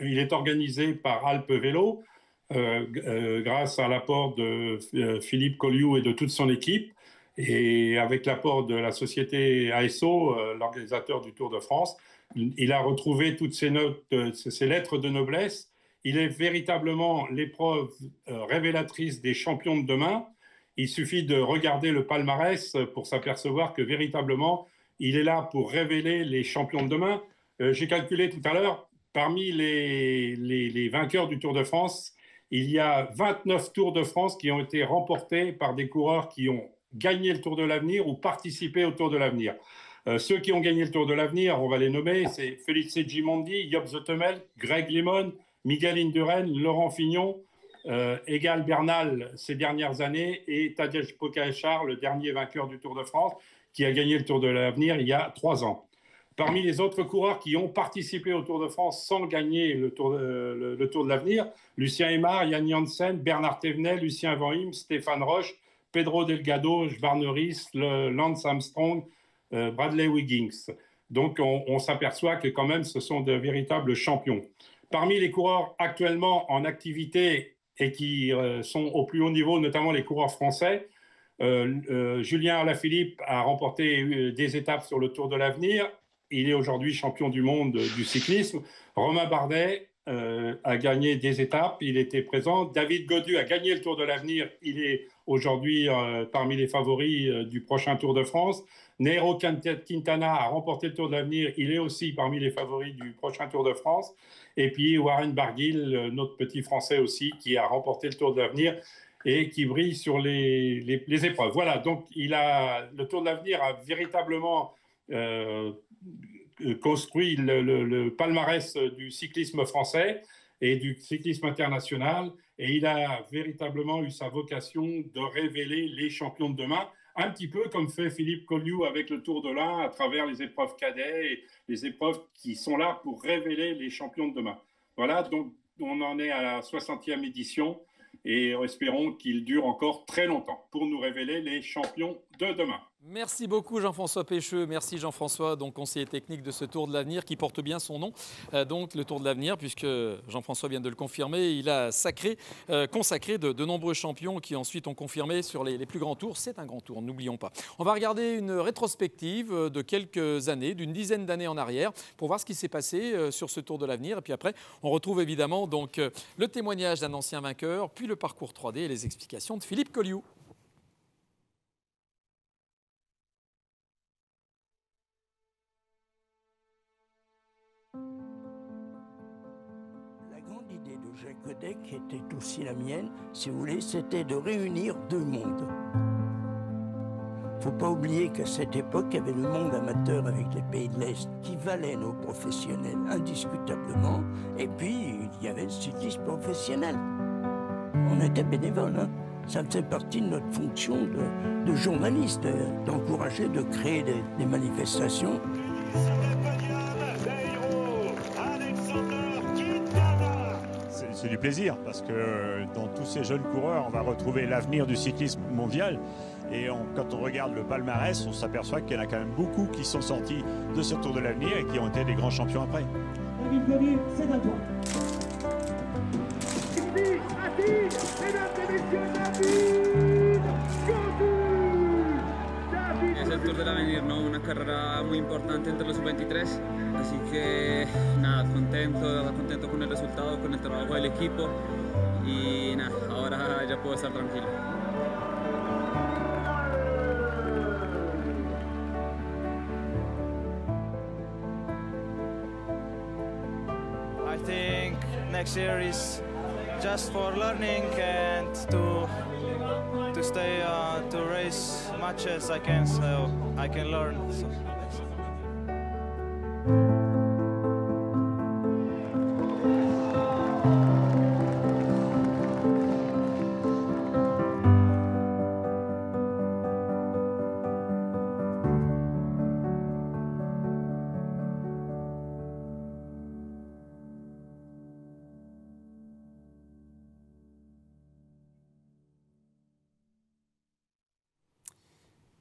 il est organisé par Alpe Vélo, grâce à l'apport de Philippe Colliou et de toute son équipe, et avec l'apport de la société ASO, l'organisateur du Tour de France. Il a retrouvé toutes ces lettres de noblesse. Il est véritablement l'épreuve révélatrice des champions de demain. Il suffit de regarder le palmarès pour s'apercevoir que véritablement, il est là pour révéler les champions de demain. J'ai calculé tout à l'heure, parmi les vainqueurs du Tour de France, il y a 29 Tours de France qui ont été remportés par des coureurs qui ont gagné le Tour de l'Avenir ou participé au Tour de l'Avenir. Ceux qui ont gagné le Tour de l'Avenir, on va les nommer, c'est Felice Gimondi, Job Zoetemelk, Greg LeMond, Miguel Indurain, Laurent Fignon, Egal Bernal ces dernières années et Tadej Pogačar, le dernier vainqueur du Tour de France, qui a gagné le Tour de l'Avenir il y a 3 ans. Parmi les autres coureurs qui ont participé au Tour de France sans gagner le Tour de l'Avenir, Lucien Aymar, Yann Janssen, Bernard Thévenet, Lucien Van Him, Stéphane Roche, Pedro Delgado, Schwarneris, Lance Armstrong, Bradley Wiggins. Donc on s'aperçoit que quand même ce sont de véritables champions. Parmi les coureurs actuellement en activité et qui sont au plus haut niveau, notamment les coureurs français, Julien Alaphilippe a remporté des étapes sur le Tour de l'Avenir. Il est aujourd'hui champion du monde du cyclisme. Romain Bardet a gagné des étapes, il était présent. David Gaudu a gagné le Tour de l'Avenir, il est aujourd'hui parmi les favoris du prochain Tour de France. Nairo Quintana a remporté le Tour de l'Avenir, il est aussi parmi les favoris du prochain Tour de France. Et puis Warren Barguil, notre petit Français aussi, qui a remporté le Tour de l'Avenir et qui brille sur les épreuves. Voilà, donc le Tour de l'Avenir a véritablement construit le palmarès du cyclisme français et du cyclisme international, et il a véritablement eu sa vocation de révéler les champions de demain, un petit peu comme fait Philippe Colliou avec le Tour de l'Ain à travers les épreuves cadets et les épreuves qui sont là pour révéler les champions de demain. Voilà, donc on en est à la 60e édition et espérons qu'il dure encore très longtemps pour nous révéler les champions de demain. Merci beaucoup Jean-François Pécheux, merci Jean-François, donc conseiller technique de ce Tour de l'Avenir qui porte bien son nom, donc le Tour de l'Avenir, puisque Jean-François vient de le confirmer, il a consacré de nombreux champions qui ensuite ont confirmé sur les plus grands tours. C'est un grand tour, n'oublions pas. On va regarder une rétrospective de quelques années, d'une dizaine d'années en arrière, pour voir ce qui s'est passé sur ce Tour de l'Avenir, et puis après on retrouve évidemment donc le témoignage d'un ancien vainqueur, puis le parcours 3D et les explications de Philippe Colliou. Qui était aussi la mienne, si vous voulez, c'était de réunir deux mondes. Il ne faut pas oublier qu'à cette époque, il y avait le monde amateur avec les pays de l'Est qui valaient nos professionnels indiscutablement, et puis il y avait le cyclisme professionnel. On était bénévoles, hein. Ça faisait partie de notre fonction de journaliste, d'encourager, de créer des manifestations. C'est du plaisir parce que dans tous ces jeunes coureurs, on va retrouver l'avenir du cyclisme mondial. Et quand on regarde le palmarès, on s'aperçoit qu'il y en a quand même beaucoup qui sont sortis de ce Tour de l'Avenir et qui ont été des grands champions après. David Gaudu, c'est à toi. Es el Tour del Avenir, ¿no? Una carrera muy importante entre los 23, así que nada, contento con el resultado, con el trabajo del equipo y nada, ahora ya puedo estar tranquilo. I think next year is just for learning and to stay to race much as I can, so I can learn. So.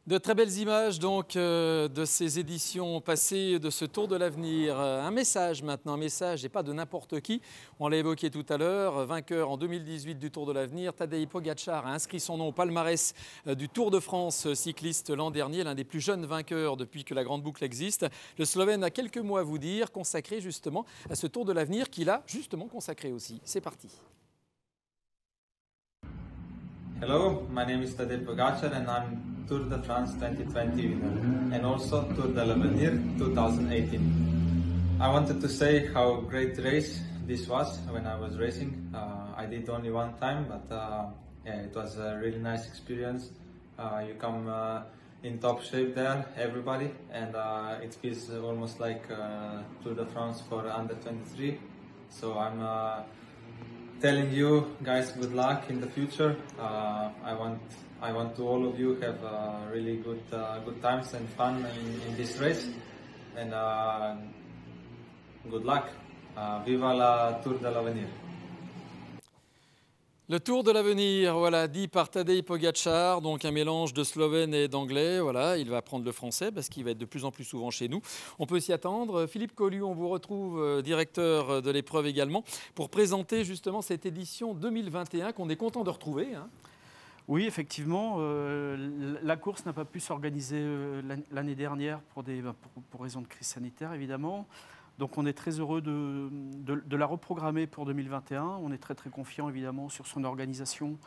De très belles images donc de ces éditions passées de ce Tour de l'Avenir. Un message maintenant, un message et pas de n'importe qui. On l'a évoqué tout à l'heure, vainqueur en 2018 du Tour de l'Avenir. Tadej Pogačar a inscrit son nom au palmarès du Tour de France cycliste l'an dernier, l'un des plus jeunes vainqueurs depuis que la Grande Boucle existe. Le Slovène a quelques mots à vous dire, consacré justement à ce Tour de l'Avenir qu'il a justement consacré aussi. C'est parti. Hello, my name is Tadej Pogačar and I'm Tour de France 2020 winner and also Tour de l'Avenir 2018. I wanted to say how great race this was when I was racing. I did only one time, but yeah, it was a really nice experience. You come in top shape there, everybody, and it feels almost like Tour de France for under 23. So I'm telling you guys good luck in the future. I want to all of you have really good times and fun in this race, and good luck. Viva la Tour de l'Avenir. Le Tour de l'avenir, voilà, dit par Tadej Pogačar, donc un mélange de slovène et d'anglais. Voilà, il va apprendre le français parce qu'il va être de plus en plus souvent chez nous. On peut s'y attendre. Philippe Collu, on vous retrouve, directeur de l'épreuve également, pour présenter justement cette édition 2021 qu'on est content de retrouver. Hein. Oui, effectivement, la course n'a pas pu s'organiser l'année dernière pour raison de crise sanitaire, évidemment. Donc on est très heureux de la reprogrammer pour 2021. On est très confiant évidemment sur son organisation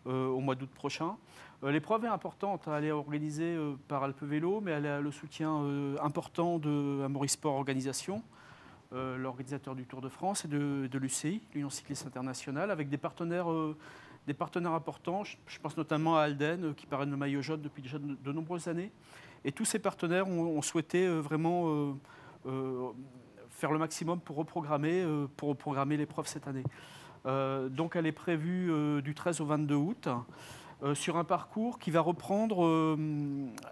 au mois d'août prochain. L'épreuve est importante, elle est organisée par Alpe Vélo, mais elle a le soutien important de Amaury Sport Organisation, l'organisateur du Tour de France, et de l'UCI, l'Union Cycliste Internationale, avec des partenaires importants. Je pense notamment à Alden, qui parraine le maillot jaune depuis déjà de nombreuses années. Et tous ces partenaires ont souhaité vraiment faire le maximum pour reprogrammer l'épreuve cette année. Donc elle est prévue du 13 au 22 août sur un parcours qui va reprendre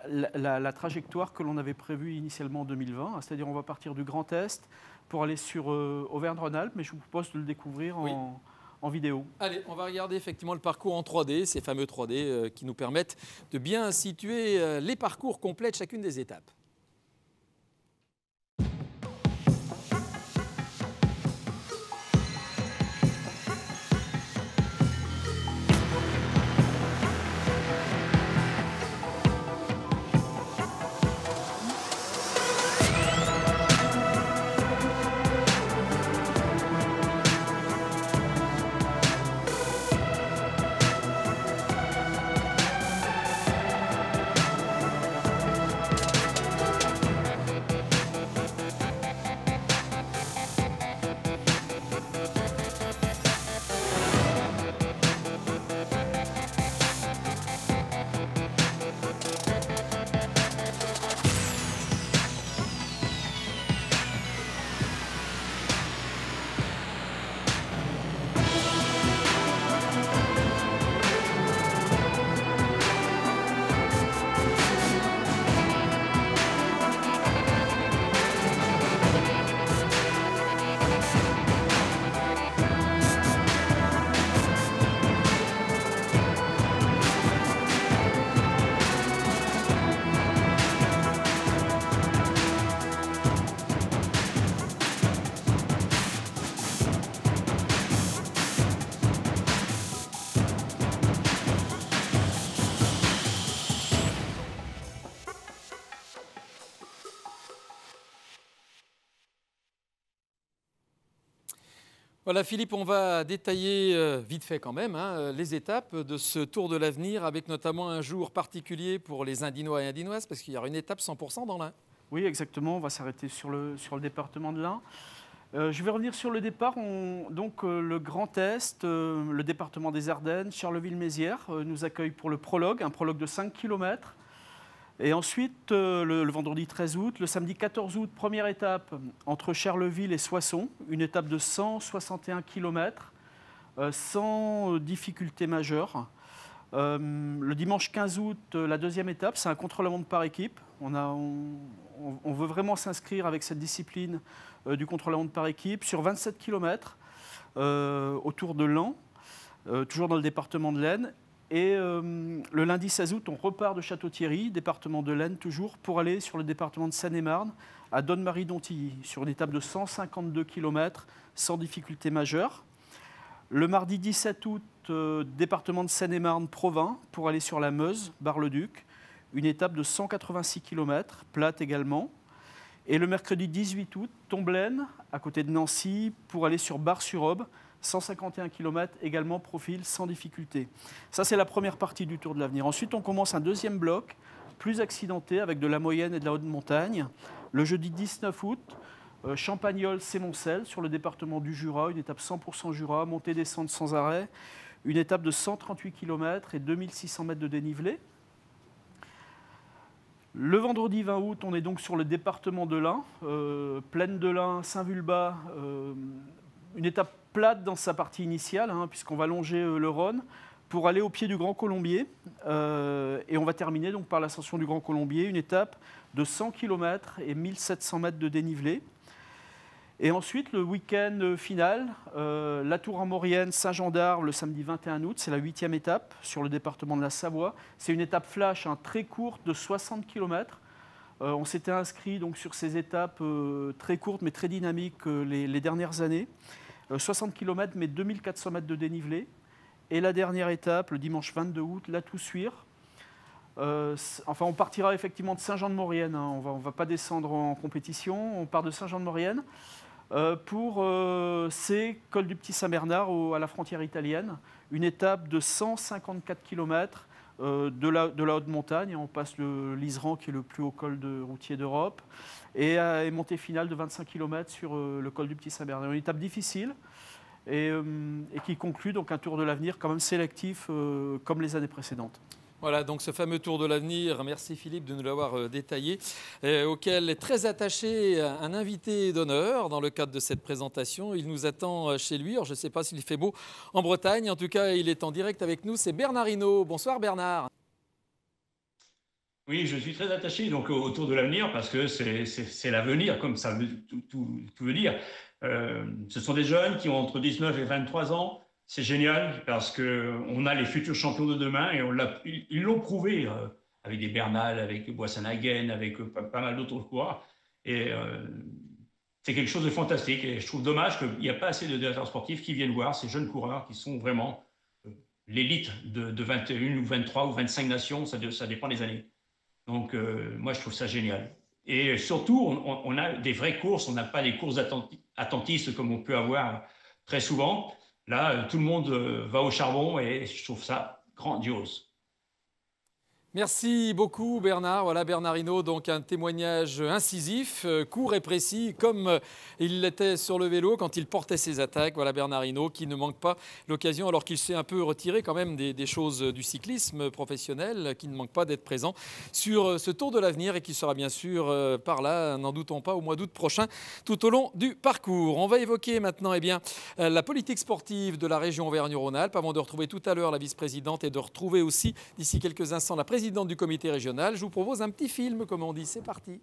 la trajectoire que l'on avait prévue initialement en 2020, c'est-à-dire on va partir du Grand Est pour aller sur Auvergne-Rhône-Alpes, mais je vous propose de le découvrir en vidéo. Allez, on va regarder effectivement le parcours en 3D, ces fameux 3D qui nous permettent de bien situer les parcours complets de chacune des étapes. Voilà Philippe, on va détailler vite fait quand même les étapes de ce Tour de l'avenir avec notamment un jour particulier pour les Indinois et Indinoises parce qu'il y aura une étape 100% dans l'Ain. Oui, exactement, on va s'arrêter sur le département de l'Ain. Je vais revenir sur le départ. Donc le Grand Est, le département des Ardennes, Charleville-Mézières nous accueille pour le prologue, un prologue de 5 km. Et ensuite, le vendredi 13 août, le samedi 14 août, première étape entre Charleville et Soissons, une étape de 161 km, sans difficulté majeure. Le dimanche 15 août, la deuxième étape, c'est un contre-la-montre par équipe. On veut vraiment s'inscrire avec cette discipline du contre-la-montre par équipe sur 27 km autour de Laon, toujours dans le département de l'Aisne. Et le lundi 16 août, on repart de Château-Thierry, département de l'Aisne toujours, pour aller sur le département de Seine-et-Marne, à Donne-Marie-Dontilly, sur une étape de 152 km, sans difficulté majeure. Le mardi 17 août, département de Seine-et-Marne, Provins, pour aller sur la Meuse, Bar-le-Duc, une étape de 186 km, plate également. Et le mercredi 18 août, Tomblaine, à côté de Nancy, pour aller sur Bar-sur-Aube, 151 km, également profil sans difficulté. Ça, c'est la première partie du Tour de l'avenir. Ensuite, on commence un deuxième bloc, plus accidenté, avec de la moyenne et de la haute montagne. Le jeudi 19 août, Champagnole-Sémoncel, sur le département du Jura, une étape 100% Jura, montée-descente sans arrêt, une étape de 138 km et 2600 mètres de dénivelé. Le vendredi 20 août, on est donc sur le département de l'Ain, plaine de l'Ain, Saint-Vulbas, une étape plate dans sa partie initiale, puisqu'on va longer le Rhône pour aller au pied du Grand Colombier. Et on va terminer donc par l'ascension du Grand Colombier, une étape de 100 km et 1700 mètres de dénivelé. Et ensuite, le week-end final, la Tour en Maurienne, Saint-Jean-d'Arve, le samedi 21 août, c'est la 8e étape sur le département de la Savoie. C'est une étape flash, très courte, de 60 km. On s'était inscrit donc, sur ces étapes très courtes mais très dynamiques les dernières années. 60 km mais 2400 mètres de dénivelé. Et la dernière étape, le dimanche 22 août, la Toussuire. Enfin, on partira effectivement de Saint-Jean-de-Maurienne. On va pas descendre en compétition. On part de Saint-Jean-de-Maurienne pour c'est col du Petit Saint-Bernard à la frontière italienne. Une étape de 154 km de la haute montagne. On passe l'Iseran qui est le plus haut col routier d'Europe. Et montée finale de 25 km sur le col du Petit Saint-Bernard. Une étape difficile et qui conclut donc un Tour de l'Avenir quand même sélectif comme les années précédentes. Voilà, donc ce fameux Tour de l'Avenir, merci Philippe de nous l'avoir détaillé, auquel est très attaché un invité d'honneur dans le cadre de cette présentation. Il nous attend chez lui. Alors, je ne sais pas s'il fait beau en Bretagne. En tout cas, il est en direct avec nous. C'est Bernard Hinault. Bonsoir Bernard. Oui, je suis très attaché donc, au Tour de l'Avenir parce que c'est l'avenir, comme ça tout veut dire. Ce sont des jeunes qui ont entre 19 et 23 ans. C'est génial parce qu'on a les futurs champions de demain et ils l'ont prouvé avec des Bernal, avec Boissanagen, avec pas mal d'autres coureurs. Et c'est quelque chose de fantastique. Et je trouve dommage qu'il n'y a pas assez de directeurs sportifs qui viennent voir ces jeunes coureurs qui sont vraiment l'élite de 21 ou 23 ou 25 nations, ça dépend des années. Donc moi, je trouve ça génial. Et surtout, on a des vraies courses, on n'a pas des courses attentistes comme on peut avoir très souvent. Là, tout le monde va au charbon et je trouve ça grandiose. Merci beaucoup Bernard. Voilà Bernard Hinault, donc un témoignage incisif, court et précis, comme il l'était sur le vélo quand il portait ses attaques. Voilà Bernard Hinault qui ne manque pas l'occasion, alors qu'il s'est un peu retiré quand même des choses du cyclisme professionnel, qui ne manque pas d'être présent sur ce Tour de l'Avenir et qui sera bien sûr par là, n'en doutons pas, au mois d'août prochain, tout au long du parcours. On va évoquer maintenant la politique sportive de la région Auvergne-Rhône-Alpes, avant de retrouver tout à l'heure la vice-présidente et de retrouver aussi d'ici quelques instants la présidente du comité régional. Je vous propose un petit film, comme on dit. C'est parti.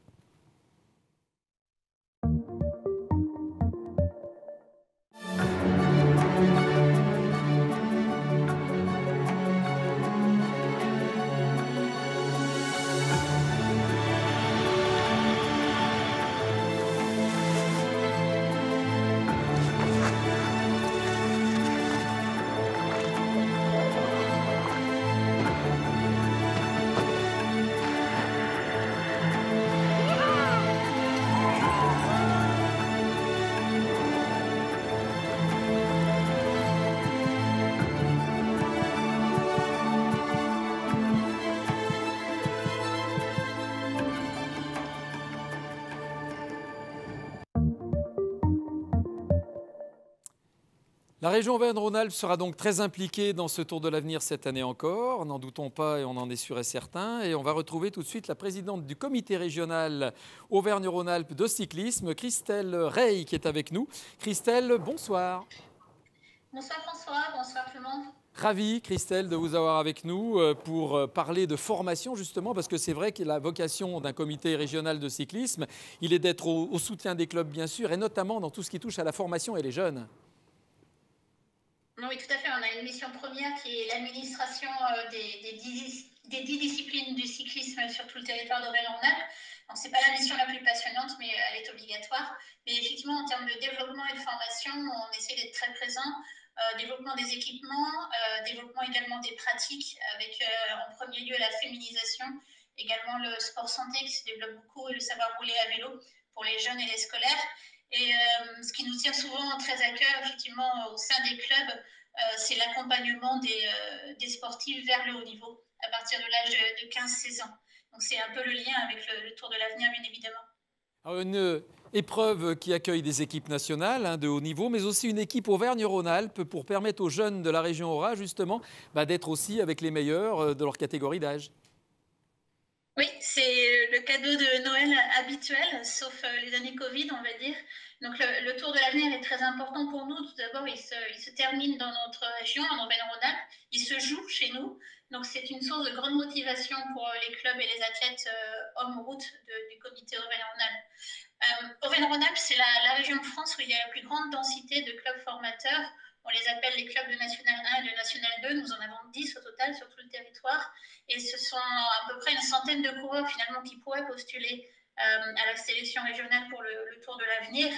La région Auvergne-Rhône-Alpes sera donc très impliquée dans ce Tour de l'Avenir cette année encore, n'en doutons pas et on en est sûr et certain. Et on va retrouver tout de suite la présidente du comité régional Auvergne-Rhône-Alpes de cyclisme, Christelle Rey, qui est avec nous. Christelle, bonsoir. Bonsoir François, bonsoir tout le monde. Ravi, Christelle, de vous avoir avec nous pour parler de formation, justement, parce que c'est vrai que la vocation d'un comité régional de cyclisme, il est d'être au soutien des clubs, bien sûr, et notamment dans tout ce qui touche à la formation et les jeunes. Oui, tout à fait. On a une mission première qui est l'administration des 10 disciplines du cyclisme sur tout le territoire d'Auvergne-Rhône-Alpes. Donc, ce n'est pas la mission la plus passionnante, mais elle est obligatoire. Mais effectivement, en termes de développement et de formation, on essaie d'être très présent. Développement des équipements, développement également des pratiques, avec en premier lieu la féminisation, également le sport santé qui se développe beaucoup et le savoir rouler à vélo pour les jeunes et les scolaires. Et ce qui nous tient souvent très à cœur, effectivement, au sein des clubs, c'est l'accompagnement des sportifs vers le haut niveau, à partir de l'âge de 15-16 ans. Donc c'est un peu le lien avec le Tour de l'Avenir, bien évidemment. Alors une épreuve qui accueille des équipes nationales de haut niveau, mais aussi une équipe Auvergne-Rhône-Alpes pour permettre aux jeunes de la région Aura, justement, d'être aussi avec les meilleurs de leur catégorie d'âge. Oui, c'est le cadeau de Noël habituel, sauf les années Covid, on va dire. Donc le Tour de l'Avenir est très important pour nous. Tout d'abord, il se termine dans notre région, en Auvergne-Rhône-Alpes. Il se joue chez nous. Donc c'est une source de grande motivation pour les clubs et les athlètes hommes-route du comité Auvergne-Rhône-Alpes. Auvergne-Rhône-Alpes, c'est la région de France où il y a la plus grande densité de clubs formateurs. On les appelle les clubs de National 1 et de National 2. Nous en avons 10 au total sur tout le territoire. Et ce sont à peu près une centaine de coureurs finalement qui pourraient postuler à la sélection régionale pour le Tour de l'Avenir.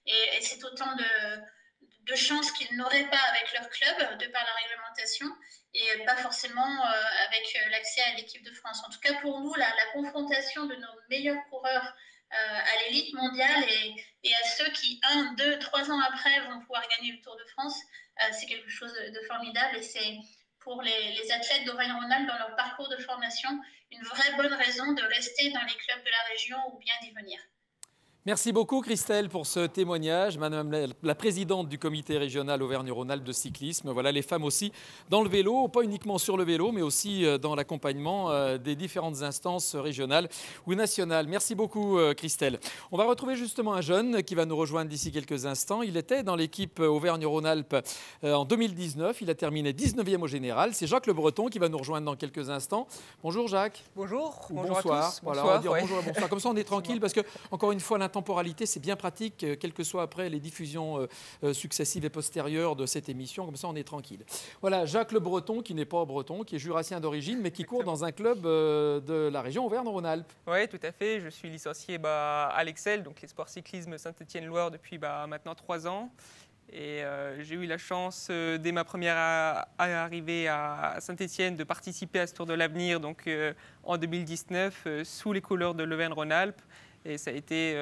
Et c'est autant de chances qu'ils n'auraient pas avec leur club, de par la réglementation, et pas forcément avec l'accès à l'équipe de France. En tout cas, pour nous, la confrontation de nos meilleurs coureurs à l'élite mondiale et à ceux qui, 1, 2, 3 ans après, vont pouvoir gagner le Tour de France, c'est quelque chose de formidable. Et c'est pour les athlètes d'Auvergne-Rhône-Alpes dans leur parcours de formation une vraie bonne raison de rester dans les clubs de la région ou bien d'y venir. Merci beaucoup Christelle pour ce témoignage, Madame la présidente du comité régional Auvergne-Rhône-Alpes de cyclisme. Voilà, les femmes aussi dans le vélo, pas uniquement sur le vélo, mais aussi dans l'accompagnement des différentes instances régionales ou nationales. Merci beaucoup Christelle. On va retrouver justement un jeune qui va nous rejoindre d'ici quelques instants. Il était dans l'équipe Auvergne-Rhône-Alpes en 2019. Il a terminé 19e au général. C'est Jacques Le Breton qui va nous rejoindre dans quelques instants. Bonjour Jacques. Bonjour. Ou Bonjour bonsoir. à tous. Voilà, bonsoir, on va dire ouais. bonjour et bonsoir. Comme ça on est tranquille parce que, encore une fois, temporalité, c'est bien pratique, quelles que soient après les diffusions successives et postérieures de cette émission. Comme ça, on est tranquille. Voilà, Jacques Le Breton, qui n'est pas breton, qui est jurassien d'origine, mais qui court dans un club de la région Auvergne-Rhône-Alpes. Oui, tout à fait. Je suis licencié à l'Excel, donc les sports cyclisme Saint-Étienne-Loire, depuis maintenant 3 ans. Et j'ai eu la chance, dès ma première arrivée à Saint-Étienne, de participer à ce Tour de l'Avenir, donc en 2019, sous les couleurs de l'Auvergne-Rhône-Alpes. Et ça a été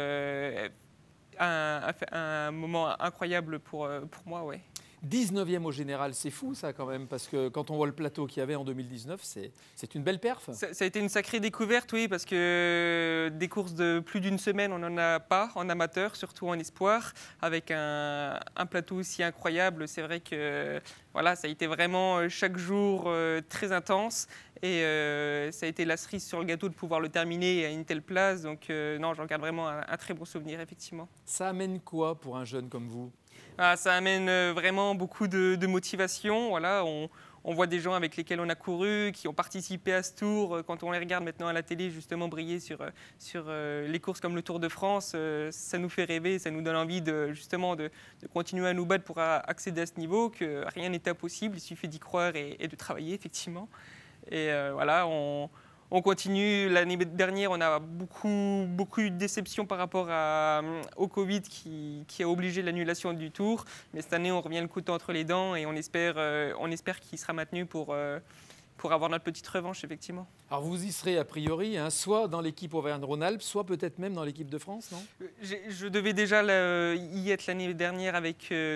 un moment incroyable pour moi, ouais. 19e au général, c'est fou ça quand même, parce que quand on voit le plateau qu'il y avait en 2019, c'est une belle perf. Ça a été une sacrée découverte, oui, parce que des courses de plus d'une semaine, on n'en a pas en amateur, surtout en espoir, avec un plateau aussi incroyable. C'est vrai que voilà, ça a été vraiment chaque jour très intense. Et ça a été la cerise sur le gâteau de pouvoir le terminer à une telle place. Donc non, j'en garde vraiment un très bon souvenir, effectivement. Ça amène quoi pour un jeune comme vous ? Ça amène vraiment beaucoup de motivation. Voilà, on voit des gens avec lesquels on a couru, qui ont participé à ce tour. Quand on les regarde maintenant à la télé, justement briller sur les courses comme le Tour de France, ça nous fait rêver, ça nous donne envie de continuer à nous battre pour accéder à ce niveau, que rien n'est impossible, il suffit d'y croire et de travailler, effectivement. Et voilà, on continue. L'année dernière, on a beaucoup eu de déceptions par rapport au Covid qui a obligé l'annulation du Tour. Mais cette année, on revient le couteau entre les dents et on espère qu'il sera maintenu pour avoir notre petite revanche, effectivement. Alors vous y serez a priori, soit dans l'équipe Auvergne-Rhône-Alpes, soit peut-être même dans l'équipe de France, non ? Je devais déjà y être l'année dernière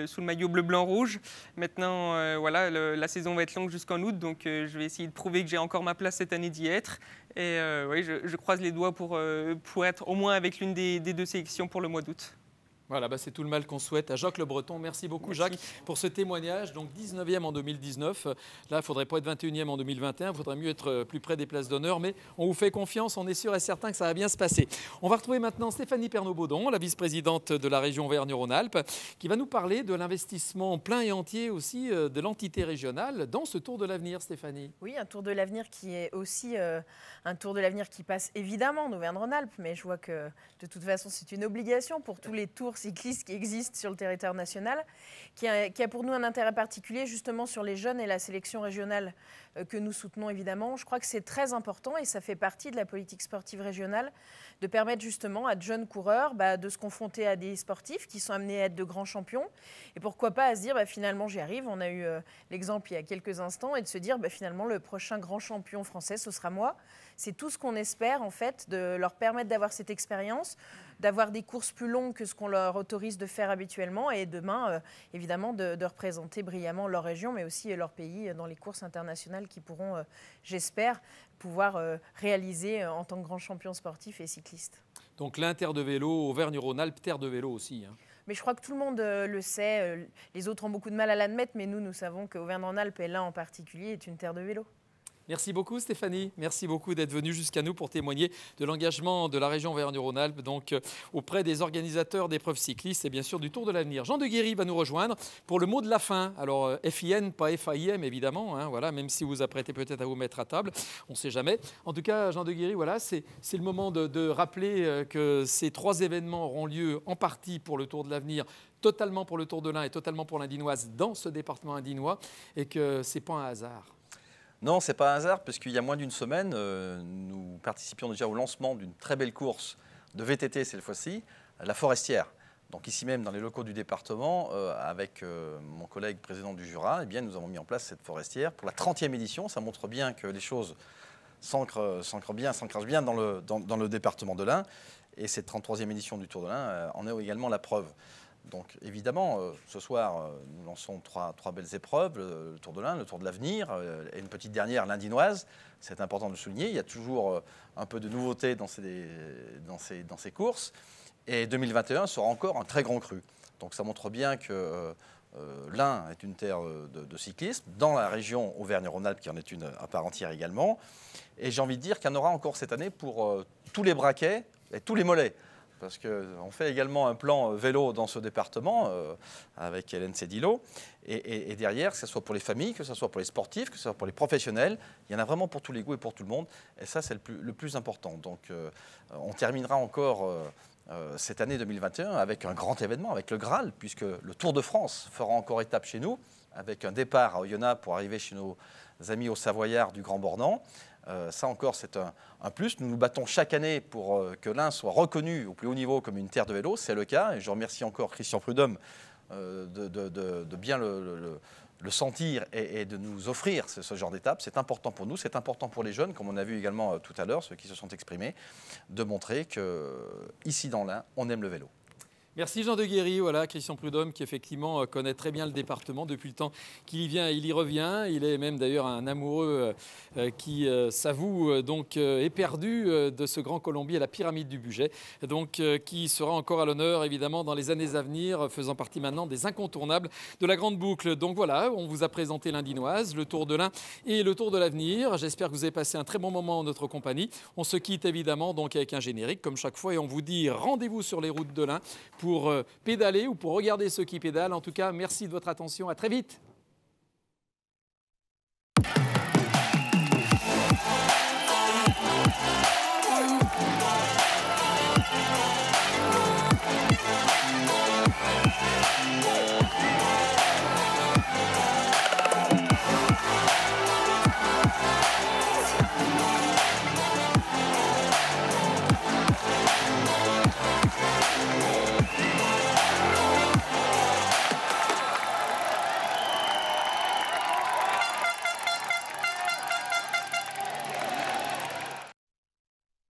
sous le maillot bleu-blanc-rouge. Maintenant, voilà, la saison va être longue jusqu'en août, donc je vais essayer de prouver que j'ai encore ma place cette année d'y être. Et oui, je croise les doigts pour être au moins avec l'une des 2 sélections pour le mois d'août. Voilà, c'est tout le mal qu'on souhaite à Jacques Le Breton. Merci beaucoup Jacques pour ce témoignage. Donc 19e en 2019. Là, il ne faudrait pas être 21e en 2021. Il faudrait mieux être plus près des places d'honneur. Mais on vous fait confiance. On est sûr et certain que ça va bien se passer. On va retrouver maintenant Stéphanie Pernaut-Baudon, la vice-présidente de la région Auvergne-Rhône-Alpes, qui va nous parler de l'investissement plein et entier aussi de l'entité régionale dans ce Tour de l'Avenir, Stéphanie. Oui, un Tour de l'Avenir qui est aussi un Tour de l'Avenir qui passe évidemment en Auvergne-Rhône-Alpes. Mais je vois que de toute façon, c'est une obligation pour tous les tours cyclistes qui existent sur le territoire national, qui a pour nous un intérêt particulier justement sur les jeunes et la sélection régionale que nous soutenons évidemment. Je crois que c'est très important et ça fait partie de la politique sportive régionale de permettre justement à de jeunes coureurs de se confronter à des sportifs qui sont amenés à être de grands champions et pourquoi pas à se dire finalement j'y arrive. On a eu l'exemple il y a quelques instants et de se dire finalement le prochain grand champion français ce sera moi. C'est tout ce qu'on espère en fait, de leur permettre d'avoir cette expérience, d'avoir des courses plus longues que ce qu'on leur autorise de faire habituellement et demain, évidemment, de représenter brillamment leur région, mais aussi leur pays dans les courses internationales qui pourront, j'espère, pouvoir réaliser en tant que grands champions sportifs et cyclistes. Donc l'Inter de vélo, Auvergne-Rhône-Alpes, terre de vélo aussi. Mais je crois que tout le monde le sait. Les autres ont beaucoup de mal à l'admettre, mais nous savons qu'Auvergne-Rhône-Alpes, et là en particulier, est une terre de vélo. Merci beaucoup Stéphanie, merci beaucoup d'être venue jusqu'à nous pour témoigner de l'engagement de la région Auvergne-Rhône-Alpes donc auprès des organisateurs d'épreuves cyclistes et bien sûr du Tour de l'Avenir. Jean de Guéry va nous rejoindre pour le mot de la fin. Alors FIN, pas FAIM évidemment, hein, voilà, même si vous vous apprêtez peut-être à vous mettre à table, on ne sait jamais. En tout cas, Jean de Guéry, voilà, c'est le moment de rappeler que ces 3 événements auront lieu en partie pour le Tour de l'Avenir, totalement pour le Tour de l'Ain et totalement pour l'Indinoise dans ce département indinois et que ce n'est pas un hasard. Non, ce n'est pas un hasard, parce qu'il y a moins d'une semaine, nous participions déjà au lancement d'une très belle course de VTT cette fois-ci, la Forestière. Donc ici même, dans les locaux du département, avec mon collègue président du Jura, eh bien, nous avons mis en place cette Forestière pour la 30e édition. Ça montre bien que les choses s'ancrent bien dans le département de l'Ain. Et cette 33e édition du Tour de l'Ain en est également la preuve. Donc évidemment, ce soir, nous lançons trois belles épreuves, le Tour de l'Ain, le Tour de l'Avenir et une petite dernière, l'Indinoise. C'est important de le souligner. Il y a toujours un peu de nouveauté dans ces courses. Et 2021 sera encore un très grand cru. Donc ça montre bien que l'Ain est une terre de cyclisme, dans la région Auvergne-Rhône-Alpes qui en est une à part entière également. Et j'ai envie de dire qu'il y en aura encore cette année pour tous les braquets et tous les mollets. Parce qu'on fait également un plan vélo dans ce département avec Hélène Cédillo. Et derrière, que ce soit pour les familles, que ce soit pour les sportifs, que ce soit pour les professionnels, il y en a vraiment pour tous les goûts et pour tout le monde. Et ça, c'est le plus important. Donc on terminera encore cette année 2021 avec un grand événement, avec le Graal, puisque le Tour de France fera encore étape chez nous, avec un départ à Oyonnax pour arriver chez nos amis au Savoyard du Grand Bornand. Ça encore, c'est un plus. Nous nous battons chaque année pour que l'Ain soit reconnu au plus haut niveau comme une terre de vélo. C'est le cas. Et je remercie encore Christian Prudhomme de bien le sentir et de nous offrir ce genre d'étape. C'est important pour nous, c'est important pour les jeunes, comme on a vu également tout à l'heure, ceux qui se sont exprimés, de montrer qu'ici dans l'Ain, on aime le vélo. Merci Jean de Guéry, voilà, Christian Prudhomme qui effectivement connaît très bien le département depuis le temps qu'il y vient, il y revient. Il est même d'ailleurs un amoureux qui s'avoue donc éperdu de ce grand colombier, la pyramide du budget, donc qui sera encore à l'honneur évidemment dans les années à venir, faisant partie maintenant des incontournables de la grande boucle. Donc voilà, on vous a présenté l'Indinoise, le Tour de l'Ain et le Tour de l'Avenir. J'espère que vous avez passé un très bon moment en notre compagnie. On se quitte évidemment donc avec un générique comme chaque fois et on vous dit rendez-vous sur les routes de l'Ain pour pédaler ou pour regarder ceux qui pédalent. En tout cas, merci de votre attention. À très vite.